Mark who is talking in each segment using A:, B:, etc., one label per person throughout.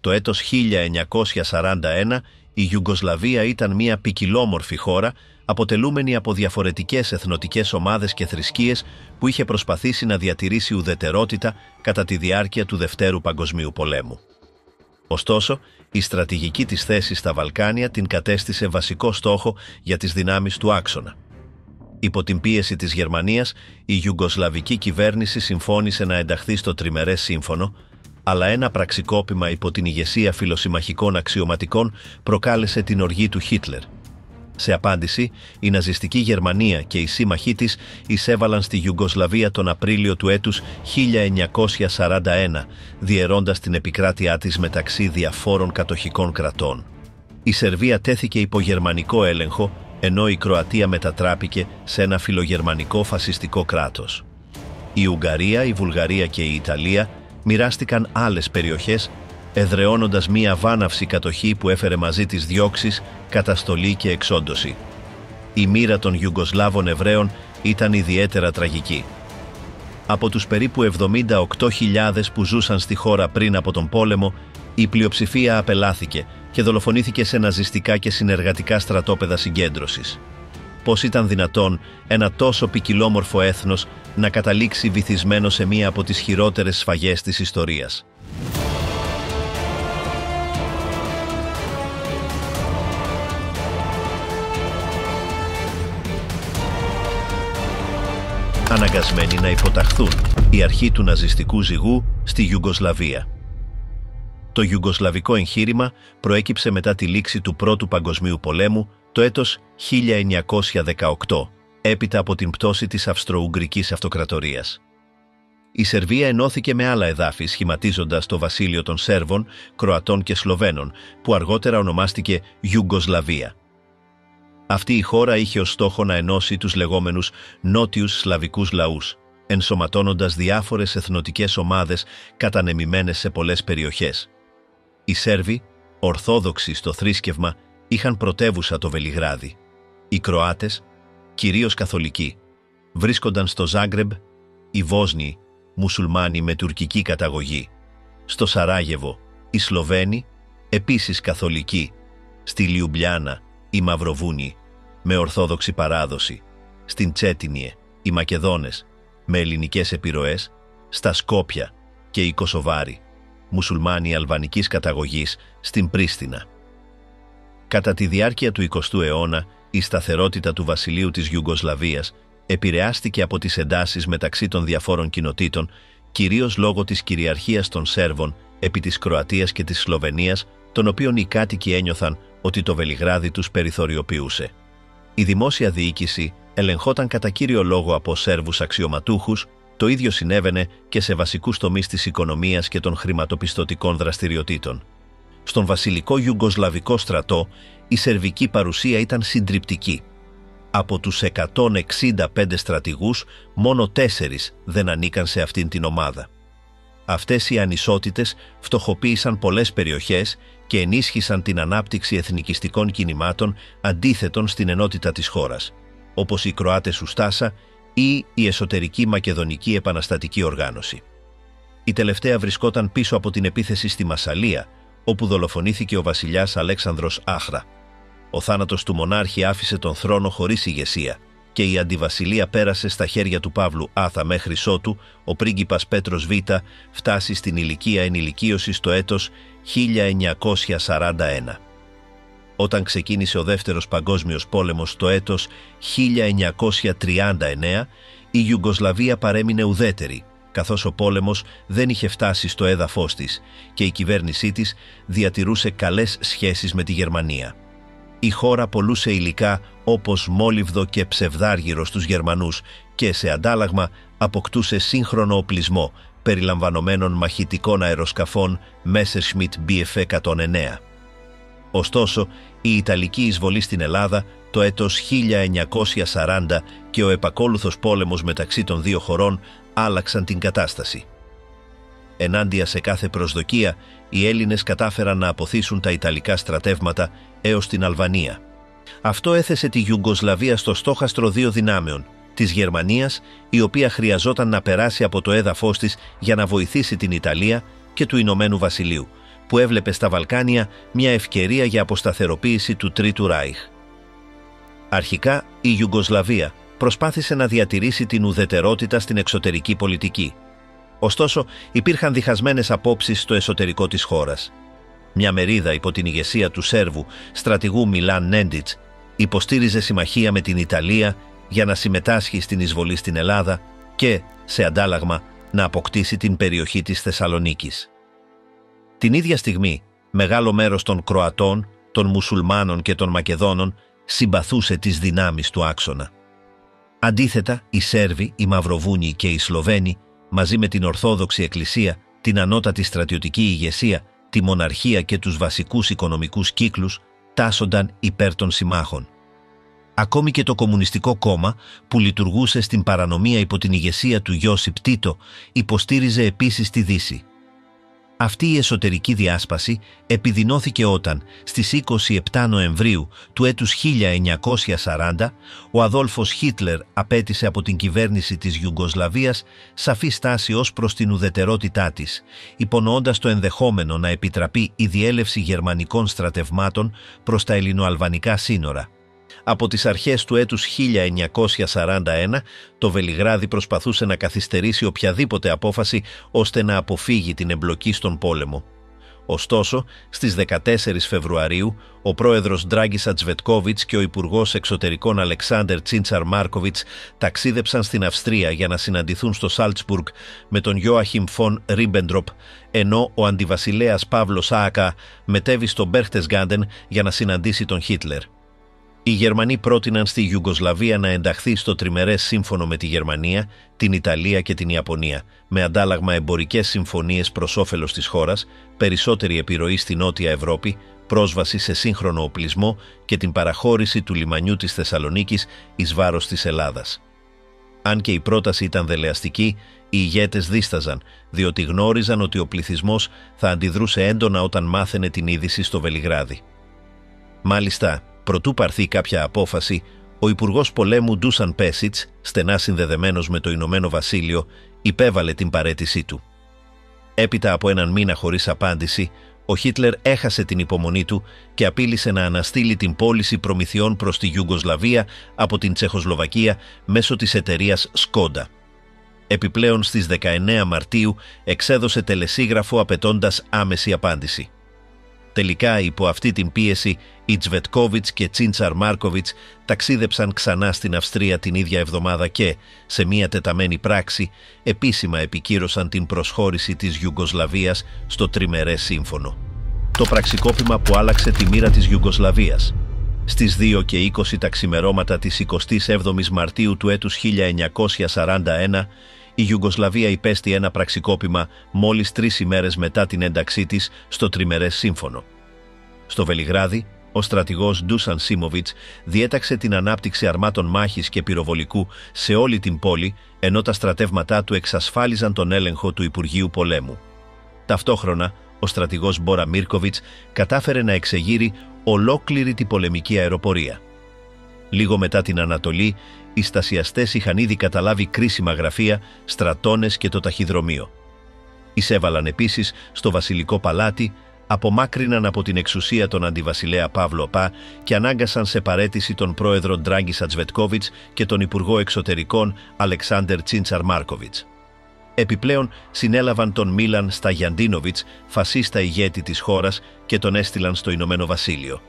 A: Το έτος 1941 η Ιουγκοσλαβία ήταν μια ποικιλόμορφη χώρα, αποτελούμενη από διαφορετικές εθνοτικές ομάδες και θρησκείες που είχε προσπαθήσει να διατηρήσει ουδετερότητα κατά τη διάρκεια του Δευτέρου Παγκοσμίου Πολέμου. Ωστόσο, η στρατηγική της θέση στα Βαλκάνια την κατέστησε βασικό στόχο για τις δυνάμεις του άξονα. Υπό την πίεση της Γερμανίας, η Ιουγκοσλαβική κυβέρνηση συμφώνησε να ενταχθεί στο τριμερές σύμφωνο, αλλά ένα πραξικόπημα υπό την ηγεσία φιλοσυμμαχικών αξιωματικών προκάλεσε την οργή του Χίτλερ. Σε απάντηση, η ναζιστική Γερμανία και οι σύμμαχοί της εισέβαλαν στη Ιουγκοσλαβία τον Απρίλιο του έτους 1941, διαιρώντας την επικράτειά της μεταξύ διαφόρων κατοχικών κρατών. Η Σερβία τέθηκε υπό γερμανικό έλεγχο, ενώ η Κροατία μετατράπηκε σε ένα φιλογερμανικό φασιστικό κράτος. Η Ουγγαρία, η Βουλγαρία και η Ιταλία μοιράστηκαν άλλες περιοχές, εδραιώνοντας μία βάναυση κατοχή που έφερε μαζί τις διώξεις, καταστολή και εξόντωση. Η μοίρα των Ιουγκοσλάβων Εβραίων ήταν ιδιαίτερα τραγική. Από τους περίπου 78.000 που ζούσαν στη χώρα πριν από τον πόλεμο, η πλειοψηφία απελάθηκε και δολοφονήθηκε σε ναζιστικά και συνεργατικά στρατόπεδα συγκέντρωσης. Πώς ήταν δυνατόν ένα τόσο ποικιλόμορφο έθνος να καταλήξει βυθισμένο σε μία από τις χειρότερες σφαγές της ιστορίας? Αναγκασμένοι να υποταχθούν η αρχή του ναζιστικού ζυγού στη Ιουγκοσλαβία. Το Ιουγκοσλαβικό εγχείρημα προέκυψε μετά τη λήξη του Πρώτου Παγκοσμίου Πολέμου το έτος 1918, έπειτα από την πτώση της Αυστρο-Ουγγρικής Αυτοκρατορίας. Η Σερβία ενώθηκε με άλλα εδάφη, σχηματίζοντας το βασίλειο των Σέρβων, Κροατών και Σλοβαίνων, που αργότερα ονομάστηκε Ιουγκοσλαβία. Αυτή η χώρα είχε ως στόχο να ενώσει τους λεγόμενους νότιους σλαβικούς λαούς, ενσωματώνοντας διάφορες εθνοτικές ομάδες κατανεμημένες σε πολλές περιοχές. Οι Σέρβοι, ορθόδοξοι στο θρήσκευμα, είχαν πρωτεύουσα το Βελιγράδι. Οι Κροάτες, κυρίως καθολικοί, βρίσκονταν στο Ζάγκρεμπ. Οι Βόσνοι, μουσουλμάνοι με τουρκική καταγωγή. Στο Σαράγεβο, οι Σλοβαίνοι, επίσης καθολικοί. Στη Λιουμπλιάνα, οι Μαυροβούνοι, με ορθόδοξη παράδοση. Στην Τσέτινιε, οι Μακεδόνες, με ελληνικές επιρροές. Στα Σκόπια και οι Κωσοβάροι, μουσουλμάνοι αλβανικής καταγωγής, στην Πρίστινα. Κατά τη διάρκεια του 20ου αιώνα, η σταθερότητα του βασιλείου της Ιουγκοσλαβίας επηρεάστηκε από τις εντάσεις μεταξύ των διαφόρων κοινοτήτων, κυρίως λόγω της κυριαρχίας των Σέρβων επί της Κροατίας και της Σλοβενίας, των οποίων οι κάτοικοι ένιωθαν ότι το Βελιγράδι τους περιθωριοποιούσε. Η δημόσια διοίκηση ελεγχόταν κατά κύριο λόγο από Σέρβους αξιωματούχους, το ίδιο συνέβαινε και σε βασικούς τομείς της οικονομίας και των χρηματοπιστωτικών δραστηριοτήτων. Στον βασιλικό Ιουγκοσλαβικό στρατό, η σερβική παρουσία ήταν συντριπτική. Από τους 165 στρατηγούς, μόνο 4 δεν ανήκαν σε αυτήν την ομάδα. Αυτές οι ανισότητες φτωχοποίησαν πολλές περιοχές και ενίσχυσαν την ανάπτυξη εθνικιστικών κινημάτων αντίθετων στην ενότητα της χώρας, όπως οι Κροάτες Ουστάσα ή η Εσωτερική Μακεδονική Επαναστατική Οργάνωση. Η τελευταία βρισκόταν πίσω από την επίθεση στη Μασσαλία, όπου δολοφονήθηκε ο βασιλιάς Αλέξανδρος Άχρα. Ο θάνατος του μονάρχη άφησε τον θρόνο χωρίς ηγεσία και η αντιβασιλεία πέρασε στα χέρια του Παύλου Άθα μέχρι ότου ο πρίγκιπας Πέτρος Β φτάσει στην ηλικία ενηλικίωσης το έτος 1941. Όταν ξεκίνησε ο Δεύτερος Παγκόσμιος Πόλεμος το έτος 1939, η Ιουγκοσλαβία παρέμεινε ουδέτερη, καθώς ο πόλεμος δεν είχε φτάσει στο έδαφος της και η κυβέρνησή της διατηρούσε καλές σχέσεις με τη Γερμανία. Η χώρα πωλούσε υλικά όπως μόλιβδο και ψευδάργυρο στους Γερμανούς και σε αντάλλαγμα αποκτούσε σύγχρονο οπλισμό περιλαμβανομένων μαχητικών αεροσκαφών Messerschmitt Bf 109. Ωστόσο, η Ιταλική εισβολή στην Ελλάδα το έτος 1940 και ο επακόλουθος πόλεμος μεταξύ των δύο χωρών άλλαξαν την κατάσταση. Ενάντια σε κάθε προσδοκία, οι Έλληνες κατάφεραν να αποθήσουν τα Ιταλικά στρατεύματα έως την Αλβανία. Αυτό έθεσε τη Ιουγκοσλαβία στο στόχαστρο δύο δυνάμεων, της Γερμανίας, η οποία χρειαζόταν να περάσει από το έδαφος της για να βοηθήσει την Ιταλία, και του Ηνωμένου Βασιλείου, που έβλεπε στα Βαλκάνια μια ευκαιρία για αποσταθεροποίηση του Τρίτου Ράιχ. Αρχικά, η Ιουγκοσλαβία προσπάθησε να διατηρήσει την ουδετερότητα στην εξωτερική πολιτική. Ωστόσο, υπήρχαν διχασμένες απόψεις στο εσωτερικό της χώρας. Μια μερίδα υπό την ηγεσία του Σέρβου στρατηγού Μιλάν Νέντιτς υποστήριζε συμμαχία με την Ιταλία για να συμμετάσχει στην εισβολή στην Ελλάδα και, σε αντάλλαγμα, να αποκτήσει την περιοχή της Θεσσαλονίκης. Την ίδια στιγμή, μεγάλο μέρος των Κροατών, των Μουσουλμάνων και των Μακεδόνων συμπαθούσε τις δυνάμεις του άξονα. Αντίθετα, οι Σέρβοι, οι Μαυροβούνιοι και οι Σλοβαίνοι, μαζί με την Ορθόδοξη Εκκλησία, την ανώτατη στρατιωτική ηγεσία, τη μοναρχία και τους βασικούς οικονομικούς κύκλους, τάσσονταν υπέρ των συμμάχων. Ακόμη και το Κομμουνιστικό Κόμμα, που λειτουργούσε στην παρανομία υπό την ηγεσία του Ιώσιπ Τίτο, υποστήριζε επίσης τη Δύση. Αυτή η εσωτερική διάσπαση επιδεινώθηκε όταν, στις 27 Νοεμβρίου του έτους 1940, ο Αδόλφος Χίτλερ απέτησε από την κυβέρνηση της Ιουγκοσλαβίας σαφή στάση ως προς την ουδετερότητά της, υπονοώντας το ενδεχόμενο να επιτραπεί η διέλευση γερμανικών στρατευμάτων προς τα ελληνοαλβανικά σύνορα. Από τις αρχές του έτους 1941, το Βελιγράδι προσπαθούσε να καθυστερήσει οποιαδήποτε απόφαση ώστε να αποφύγει την εμπλοκή στον πόλεμο. Ωστόσο, στις 14 Φεβρουαρίου, ο πρόεδρος Ντράγκισα Τσβετκόβιτς και ο υπουργός εξωτερικών Αλεξάντερ Τσίντσαρ Μάρκοβιτς ταξίδεψαν στην Αυστρία για να συναντηθούν στο Σάλτσμπουργκ με τον Γιόαχιμ φον Ρίμπεντροπ, ενώ ο αντιβασιλέας Παύλος Άακα μετέβη στο Μπέρχτεσγκάντεν για να συναντήσει τον Χίτλερ. Οι Γερμανοί πρότειναν στη Ιουγκοσλαβία να ενταχθεί στο τριμερές σύμφωνο με τη Γερμανία, την Ιταλία και την Ιαπωνία, με αντάλλαγμα εμπορικές συμφωνίες προς όφελος της χώρας, περισσότερη επιρροή στη Νότια Ευρώπη, πρόσβαση σε σύγχρονο οπλισμό και την παραχώρηση του λιμανιού της Θεσσαλονίκης εις βάρος της Ελλάδας. Αν και η πρόταση ήταν δελεαστική, οι ηγέτες δίσταζαν, διότι γνώριζαν ότι ο πληθυσμός θα αντιδρούσε έντονα όταν μάθαινε την είδηση στο Βελιγράδι. Μάλιστα, προτού πάρθει κάποια απόφαση, ο Υπουργός Πολέμου Ντούσαν Πέσιτς, στενά συνδεδεμένος με το Ηνωμένο Βασίλειο, υπέβαλε την παραίτησή του. Έπειτα από έναν μήνα χωρίς απάντηση, ο Χίτλερ έχασε την υπομονή του και απείλησε να αναστείλει την πώληση προμηθειών προς τη Ιουγκοσλαβία από την Τσεχοσλοβακία μέσω της εταιρείας Σκόντα. Επιπλέον, στις 19 Μαρτίου εξέδωσε τελεσίγραφο απαιτώντας άμεση απάντηση. Τελικά, υπό αυτή την πίεση, οι Τσβετκόβιτς και Τσίντσαρ Μάρκοβιτς ταξίδεψαν ξανά στην Αυστρία την ίδια εβδομάδα και, σε μία τεταμένη πράξη, επίσημα επικύρωσαν την προσχώρηση της Ιουγκοσλαβίας στο τριμερές σύμφωνο. Το πραξικόπημα που άλλαξε τη μοίρα της Ιουγκοσλαβίας. Στις 2:20 τα ξημερώματα της 27ης Μαρτίου του έτους 1941, η Ιουγκοσλαβία υπέστη ένα πραξικόπημα μόλις 3 ημέρες μετά την ένταξή της στο τριμερές σύμφωνο. Στο Βελιγράδι, ο στρατηγός Ντούσαν Σίμοβιτς διέταξε την ανάπτυξη αρμάτων μάχης και πυροβολικού σε όλη την πόλη, ενώ τα στρατεύματά του εξασφάλιζαν τον έλεγχο του Υπουργείου Πολέμου. Ταυτόχρονα, ο στρατηγός Μπόρα Μίρκοβιτς κατάφερε να εξεγείρει ολόκληρη την πολεμική αεροπορία. Λίγο μετά την Ανατολή, οι στασιαστές είχαν ήδη καταλάβει κρίσιμα γραφεία, στρατώνες και το ταχυδρομείο. Εισέβαλαν επίσης στο Βασιλικό Παλάτι, απομάκρυναν από την εξουσία τον αντιβασιλέα Παύλο Πά και ανάγκασαν σε παραίτηση τον πρόεδρο Ντράγκισα Τσβετκόβιτς και τον υπουργό εξωτερικών Αλεξάντερ Τσίντσαρ Μάρκοβιτς. Επιπλέον, συνέλαβαν τον Μίλαν Σταγιαντίνοβιτς, φασίστα ηγέτη της χώρας, και τον έστειλαν στο Ηνωμένο Βασίλειο.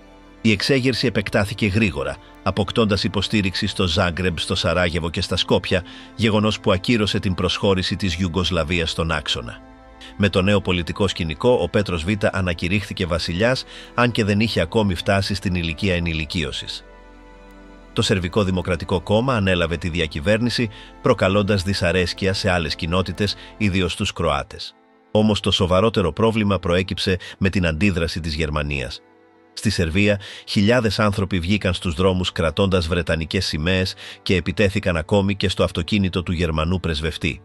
A: Η εξέγερση επεκτάθηκε γρήγορα, αποκτώντας υποστήριξη στο Ζάγκρεμπ, στο Σαράγεβο και στα Σκόπια, γεγονός που ακύρωσε την προσχώρηση της Ιουγκοσλαβίας στον άξονα. Με το νέο πολιτικό σκηνικό, ο Πέτρος Β ανακηρύχθηκε βασιλιάς, αν και δεν είχε ακόμη φτάσει στην ηλικία ενηλικίωσης. Το Σερβικό Δημοκρατικό Κόμμα ανέλαβε τη διακυβέρνηση, προκαλώντας δυσαρέσκεια σε άλλες κοινότητες, ιδίως τους Κροάτες. Όμως το σοβαρότερο πρόβλημα προέκυψε με την αντίδραση της Γερμανίας. Στη Σερβία, χιλιάδες άνθρωποι βγήκαν στους δρόμους κρατώντας βρετανικές σημαίες και επιτέθηκαν ακόμη και στο αυτοκίνητο του Γερμανού πρεσβευτή.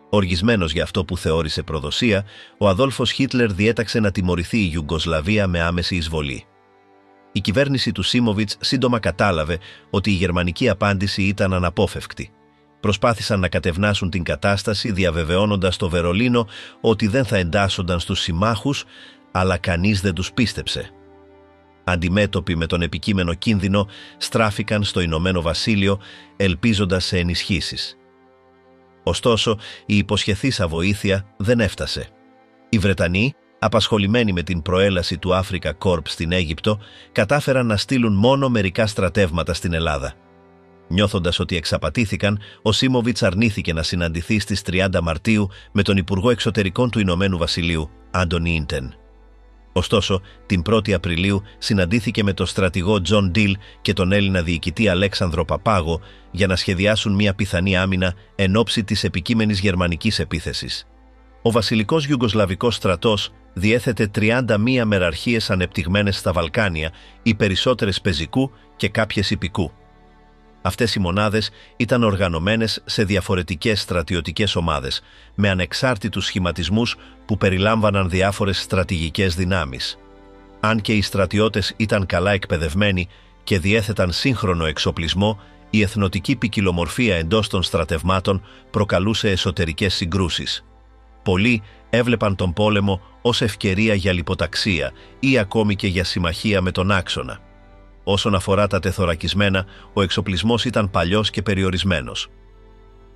A: Οργισμένος για αυτό που θεώρησε προδοσία, ο Αδόλφος Χίτλερ διέταξε να τιμωρηθεί η Ιουγκοσλαβία με άμεση εισβολή. Η κυβέρνηση του Σίμοβιτς σύντομα κατάλαβε ότι η γερμανική απάντηση ήταν αναπόφευκτη. Προσπάθησαν να κατευνάσουν την κατάσταση, διαβεβαιώνοντας το Βερολίνο ότι δεν θα εντάσσονταν στους συμμάχους, αλλά κανείς δεν τους πίστεψε. Αντιμέτωποι με τον επικείμενο κίνδυνο, στράφηκαν στο Ηνωμένο Βασίλειο, ελπίζοντας σε ενισχύσεις. Ωστόσο, η υποσχεθήσα βοήθεια δεν έφτασε. Οι Βρετανοί, απασχολημένοι με την προέλαση του Africa Corps στην Αίγυπτο, κατάφεραν να στείλουν μόνο μερικά στρατεύματα στην Ελλάδα. Νιώθοντας ότι εξαπατήθηκαν, ο Σίμοβιτς αρνήθηκε να συναντηθεί στις 30 Μαρτίου με τον Υπουργό Εξωτερικών του Ηνωμένου Βασιλείου, Άντονι Ίντεν. Ωστόσο, την 1η Απριλίου συναντήθηκε με τον στρατηγό Τζον Ντιλ και τον Έλληνα διοικητή Αλέξανδρο Παπάγο για να σχεδιάσουν μια πιθανή άμυνα εν ώψη της επικείμενης γερμανικής επίθεσης. Ο βασιλικός Ιουγκοσλαβικός στρατός διέθετε 31 μεραρχίες ανεπτυγμένες στα Βαλκάνια, οι περισσότερες πεζικού και κάποιες ιππικού. Αυτές οι μονάδες ήταν οργανωμένες σε διαφορετικές στρατιωτικές ομάδες, με ανεξάρτητους σχηματισμούς που περιλάμβαναν διάφορες στρατηγικές δυνάμεις. Αν και οι στρατιώτες ήταν καλά εκπαιδευμένοι και διέθεταν σύγχρονο εξοπλισμό, η εθνοτική ποικιλομορφία εντός των στρατευμάτων προκαλούσε εσωτερικές συγκρούσεις. Πολλοί έβλεπαν τον πόλεμο ως ευκαιρία για λιποταξία ή ακόμη και για συμμαχία με τον άξονα. Όσον αφορά τα τεθωρακισμένα, ο εξοπλισμός ήταν παλιός και περιορισμένος.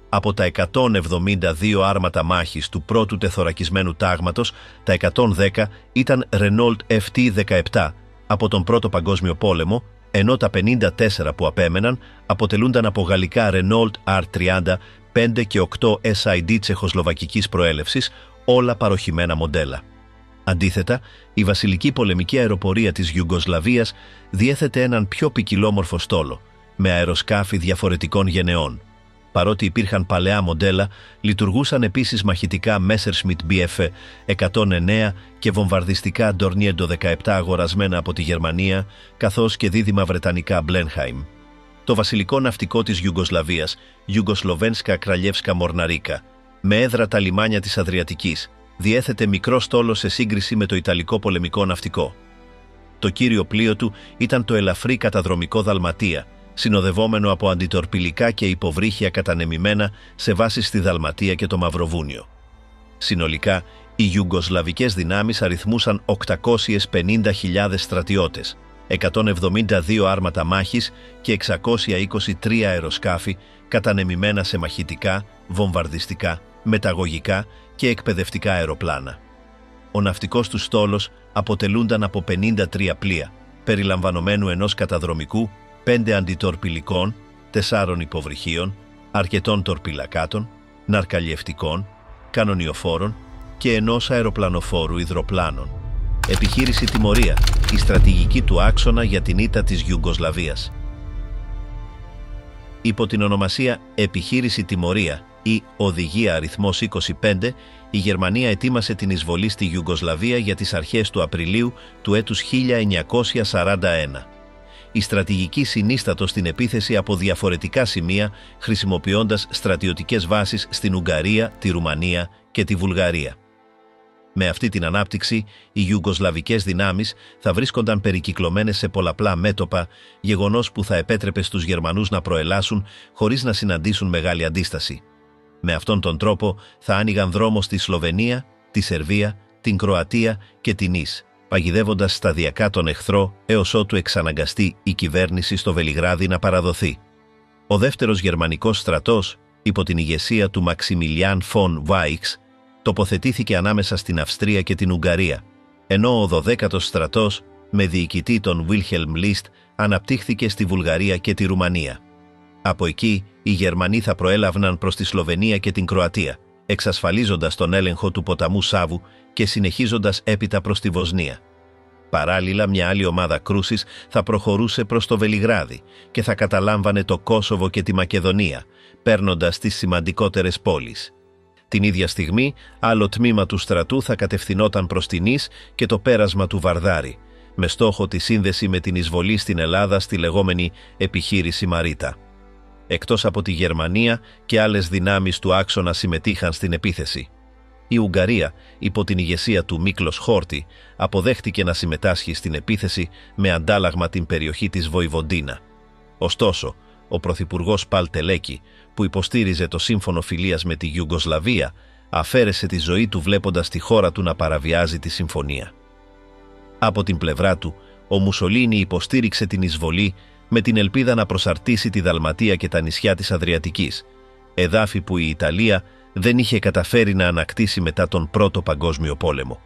A: Από τα 172 άρματα μάχης του πρώτου τεθωρακισμένου τάγματος, τα 110 ήταν Renault FT-17 από τον Πρώτο Παγκόσμιο Πόλεμο, ενώ τα 54 που απέμεναν αποτελούνταν από γαλλικά Renault R30, 5 και 8 SID τσεχοσλοβακικής προέλευσης, όλα παροχημένα μοντέλα. Αντίθετα, η βασιλική πολεμική αεροπορία της Ιουγκοσλαβίας διέθετε έναν πιο ποικιλόμορφο στόλο, με αεροσκάφη διαφορετικών γενεών. Παρότι υπήρχαν παλαιά μοντέλα, λειτουργούσαν επίσης μαχητικά Messerschmitt Bf 109 και βομβαρδιστικά Dornier 17 αγορασμένα από τη Γερμανία, καθώς και δίδυμα βρετανικά Blenheim. Το βασιλικό ναυτικό της Ιουγκοσλαβίας, Ιουγκοσλοβένσκα Κραλιεύσκα Μορναρίκα, με έδρα τα λιμάνια της Αδριατικής, διέθετε μικρό στόλο σε σύγκριση με το Ιταλικό πολεμικό ναυτικό. Το κύριο πλοίο του ήταν το ελαφρύ καταδρομικό Δαλματία, συνοδευόμενο από αντιτορπιλικά και υποβρύχια κατανεμημένα σε βάσεις στη Δαλματία και το Μαυροβούνιο. Συνολικά, οι Ιουγκοσλαβικές δυνάμεις αριθμούσαν 850.000 στρατιώτες, 172 άρματα μάχης και 623 αεροσκάφη κατανεμημένα σε μαχητικά, βομβαρδιστικά, μεταγωγικά και εκπαιδευτικά αεροπλάνα. Ο ναυτικός του στόλος αποτελούνταν από 53 πλοία, περιλαμβανομένου ενός καταδρομικού, 5 αντιτορπιλικών, 4 υποβρυχίων, αρκετών τορπιλακάτων, ναρκαλιευτικών, κανονιοφόρων και ενός αεροπλανοφόρου υδροπλάνων. Επιχείρηση Τιμωρία, η στρατηγική του άξονα για την ήττα της Ιουγκοσλαβίας. Υπό την ονομασία Επιχείρηση Τιμωρία ή Οδηγία αριθμός 25, η Γερμανία ετοίμασε την εισβολή στη Ιουγκοσλαβία για τις αρχές του Απριλίου του έτους 1941. Η στρατηγική συνίστατο στην επίθεση από διαφορετικά σημεία, χρησιμοποιώντας στρατιωτικές βάσεις στην Ουγγαρία, τη Ρουμανία και τη Βουλγαρία. Με αυτή την ανάπτυξη, οι Ιουγκοσλαβικές δυνάμεις θα βρίσκονταν περικυκλωμένες σε πολλαπλά μέτωπα, γεγονός που θα επέτρεπε στους Γερμανούς να προελάσουν χωρίς να συναντήσουν μεγάλη αντίσταση. Με αυτόν τον τρόπο θα άνοιγαν δρόμο στη Σλοβενία, τη Σερβία, την Κροατία και την Ις, παγιδεύοντας σταδιακά τον εχθρό έως ότου εξαναγκαστεί η κυβέρνηση στο Βελιγράδι να παραδοθεί. Ο δεύτερος γερμανικός στρατός, υπό την ηγεσία του Μαξιμιλιάν Φον Βάιξ, τοποθετήθηκε ανάμεσα στην Αυστρία και την Ουγγαρία, ενώ ο 12ος στρατός, με διοικητή τον Βίλχελμ Λίστ, αναπτύχθηκε στη Βουλγαρία και τη Ρουμανία. Από εκεί, οι Γερμανοί θα προέλαβναν προς τη Σλοβενία και την Κροατία, εξασφαλίζοντας τον έλεγχο του ποταμού Σάβου και συνεχίζοντας έπειτα προς τη Βοσνία. Παράλληλα, μια άλλη ομάδα κρούσης θα προχωρούσε προς το Βελιγράδι και θα καταλάμβανε το Κόσοβο και τη Μακεδονία, παίρνοντας τις σημαντικότερες πόλεις. Την ίδια στιγμή, άλλο τμήμα του στρατού θα κατευθυνόταν προς την Ις και το πέρασμα του Βαρδάρη, με στόχο τη σύνδεση με την εισβολή στην Ελλάδα στη λεγόμενη επιχείρηση Μαρίτα. Εκτός από τη Γερμανία και άλλες δυνάμεις του άξονα συμμετείχαν στην επίθεση. Η Ουγγαρία, υπό την ηγεσία του Μίκλος Χόρτι, αποδέχτηκε να συμμετάσχει στην επίθεση με αντάλλαγμα την περιοχή της Βοηβοντίνα. Ωστόσο, ο πρωθυπουργός Παλ Τελέκη, που υποστήριζε το σύμφωνο φιλίας με τη Ιουγκοσλαβία, αφαίρεσε τη ζωή του βλέποντας τη χώρα του να παραβιάζει τη συμφωνία. Από την πλευρά του, ο Μουσολίνι υποστήριξε την εισβολή με την ελπίδα να προσαρτήσει τη Δαλματία και τα νησιά της Αδριατικής, εδάφη που η Ιταλία δεν είχε καταφέρει να ανακτήσει μετά τον Πρώτο Παγκόσμιο Πόλεμο.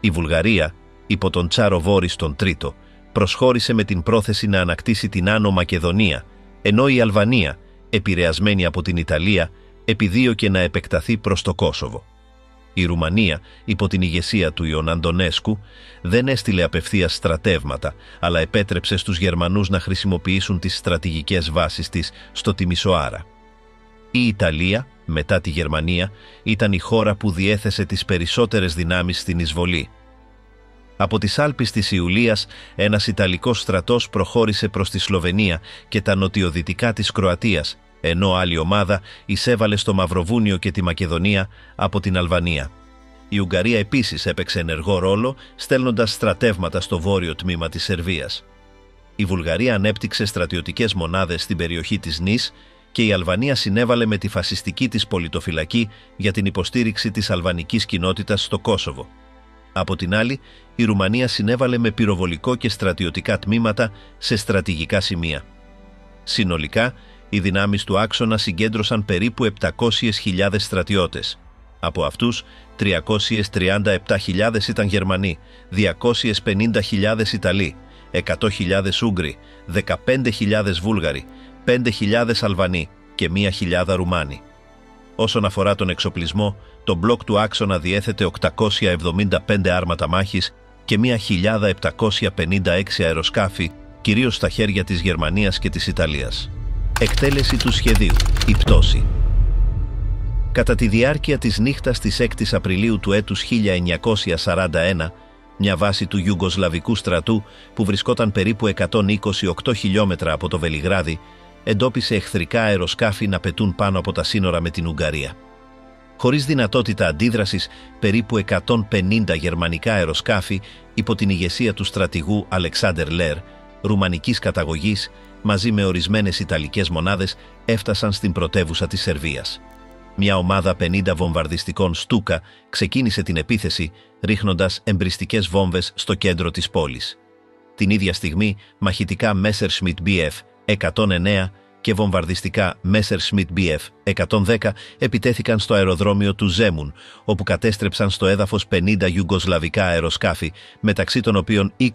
A: Η Βουλγαρία, υπό τον Τσάρο Βόρις τον Τρίτο, προσχώρησε με την πρόθεση να ανακτήσει την Άνω Μακεδονία, ενώ η Αλβανία, επηρεασμένη από την Ιταλία, επιδίωκε να επεκταθεί προς το Κόσοβο. Η Ρουμανία, υπό την ηγεσία του Ιων Αντωνέσκου, δεν έστειλε απευθείας στρατεύματα, αλλά επέτρεψε στους Γερμανούς να χρησιμοποιήσουν τις στρατηγικές βάσεις της στο Τιμισοάρα. Η Ιταλία, μετά τη Γερμανία, ήταν η χώρα που διέθεσε τις περισσότερες δυνάμεις στην εισβολή. Από τις Άλπεις της Ιουλίας, ένας Ιταλικός στρατός προχώρησε προς τη Σλοβενία και τα νοτιοδυτικά της Κροατίας, ενώ άλλη ομάδα εισέβαλε στο Μαυροβούνιο και τη Μακεδονία από την Αλβανία. Η Ουγγαρία επίσης έπαιξε ενεργό ρόλο, στέλνοντας στρατεύματα στο βόρειο τμήμα της Σερβίας. Η Βουλγαρία ανέπτυξε στρατιωτικές μονάδες στην περιοχή της Νης και η Αλβανία συνέβαλε με τη φασιστική της πολιτοφυλακή για την υποστήριξη της αλβανικής κοινότητας στο Κόσοβο. Από την άλλη, η Ρουμανία συνέβαλε με πυροβολικό και στρατιωτικά τμήματα σε στρατηγικά σημεία. Συνολικά, οι δυνάμεις του άξονα συγκέντρωσαν περίπου 700.000 στρατιώτες. Από αυτούς, 337.000 ήταν Γερμανοί, 250.000 Ιταλοί, 100.000 Ούγγροι, 15.000 Βούλγαροι, 5.000 Αλβανοί και 1.000 Ρουμάνοι. Όσον αφορά τον εξοπλισμό, το μπλοκ του άξονα διέθετε 875 άρματα μάχης και 1.756 αεροσκάφη, κυρίως στα χέρια της Γερμανίας και της Ιταλίας. Εκτέλεση του σχεδίου. Η πτώση. Κατά τη διάρκεια της νύχτας της 6ης Απριλίου του έτους 1941, μια βάση του Ιουγκοσλαβικού στρατού που βρισκόταν περίπου 128 χιλιόμετρα από το Βελιγράδι, εντόπισε εχθρικά αεροσκάφη να πετούν πάνω από τα σύνορα με την Ουγγαρία. Χωρίς δυνατότητα αντίδρασης, περίπου 150 γερμανικά αεροσκάφη υπό την ηγεσία του στρατηγού Αλεξάντερ Λέρ, ρουμανικής καταγωγής, μαζί με ορισμένες ιταλικές μονάδες, έφτασαν στην πρωτεύουσα της Σερβίας. Μια ομάδα 50 βομβαρδιστικών Στούκα ξεκίνησε την επίθεση, ρίχνοντας εμπριστικές βόμβες στο κέντρο της πόλης. Την ίδια στιγμή, μαχητικά Messerschmitt Bf 109 και βομβαρδιστικά Messerschmitt Bf 110 επιτέθηκαν στο αεροδρόμιο του Ζέμουν, όπου κατέστρεψαν στο έδαφος 50 ιουγκοσλαβικά αεροσκάφη, μεταξύ των οποίων 26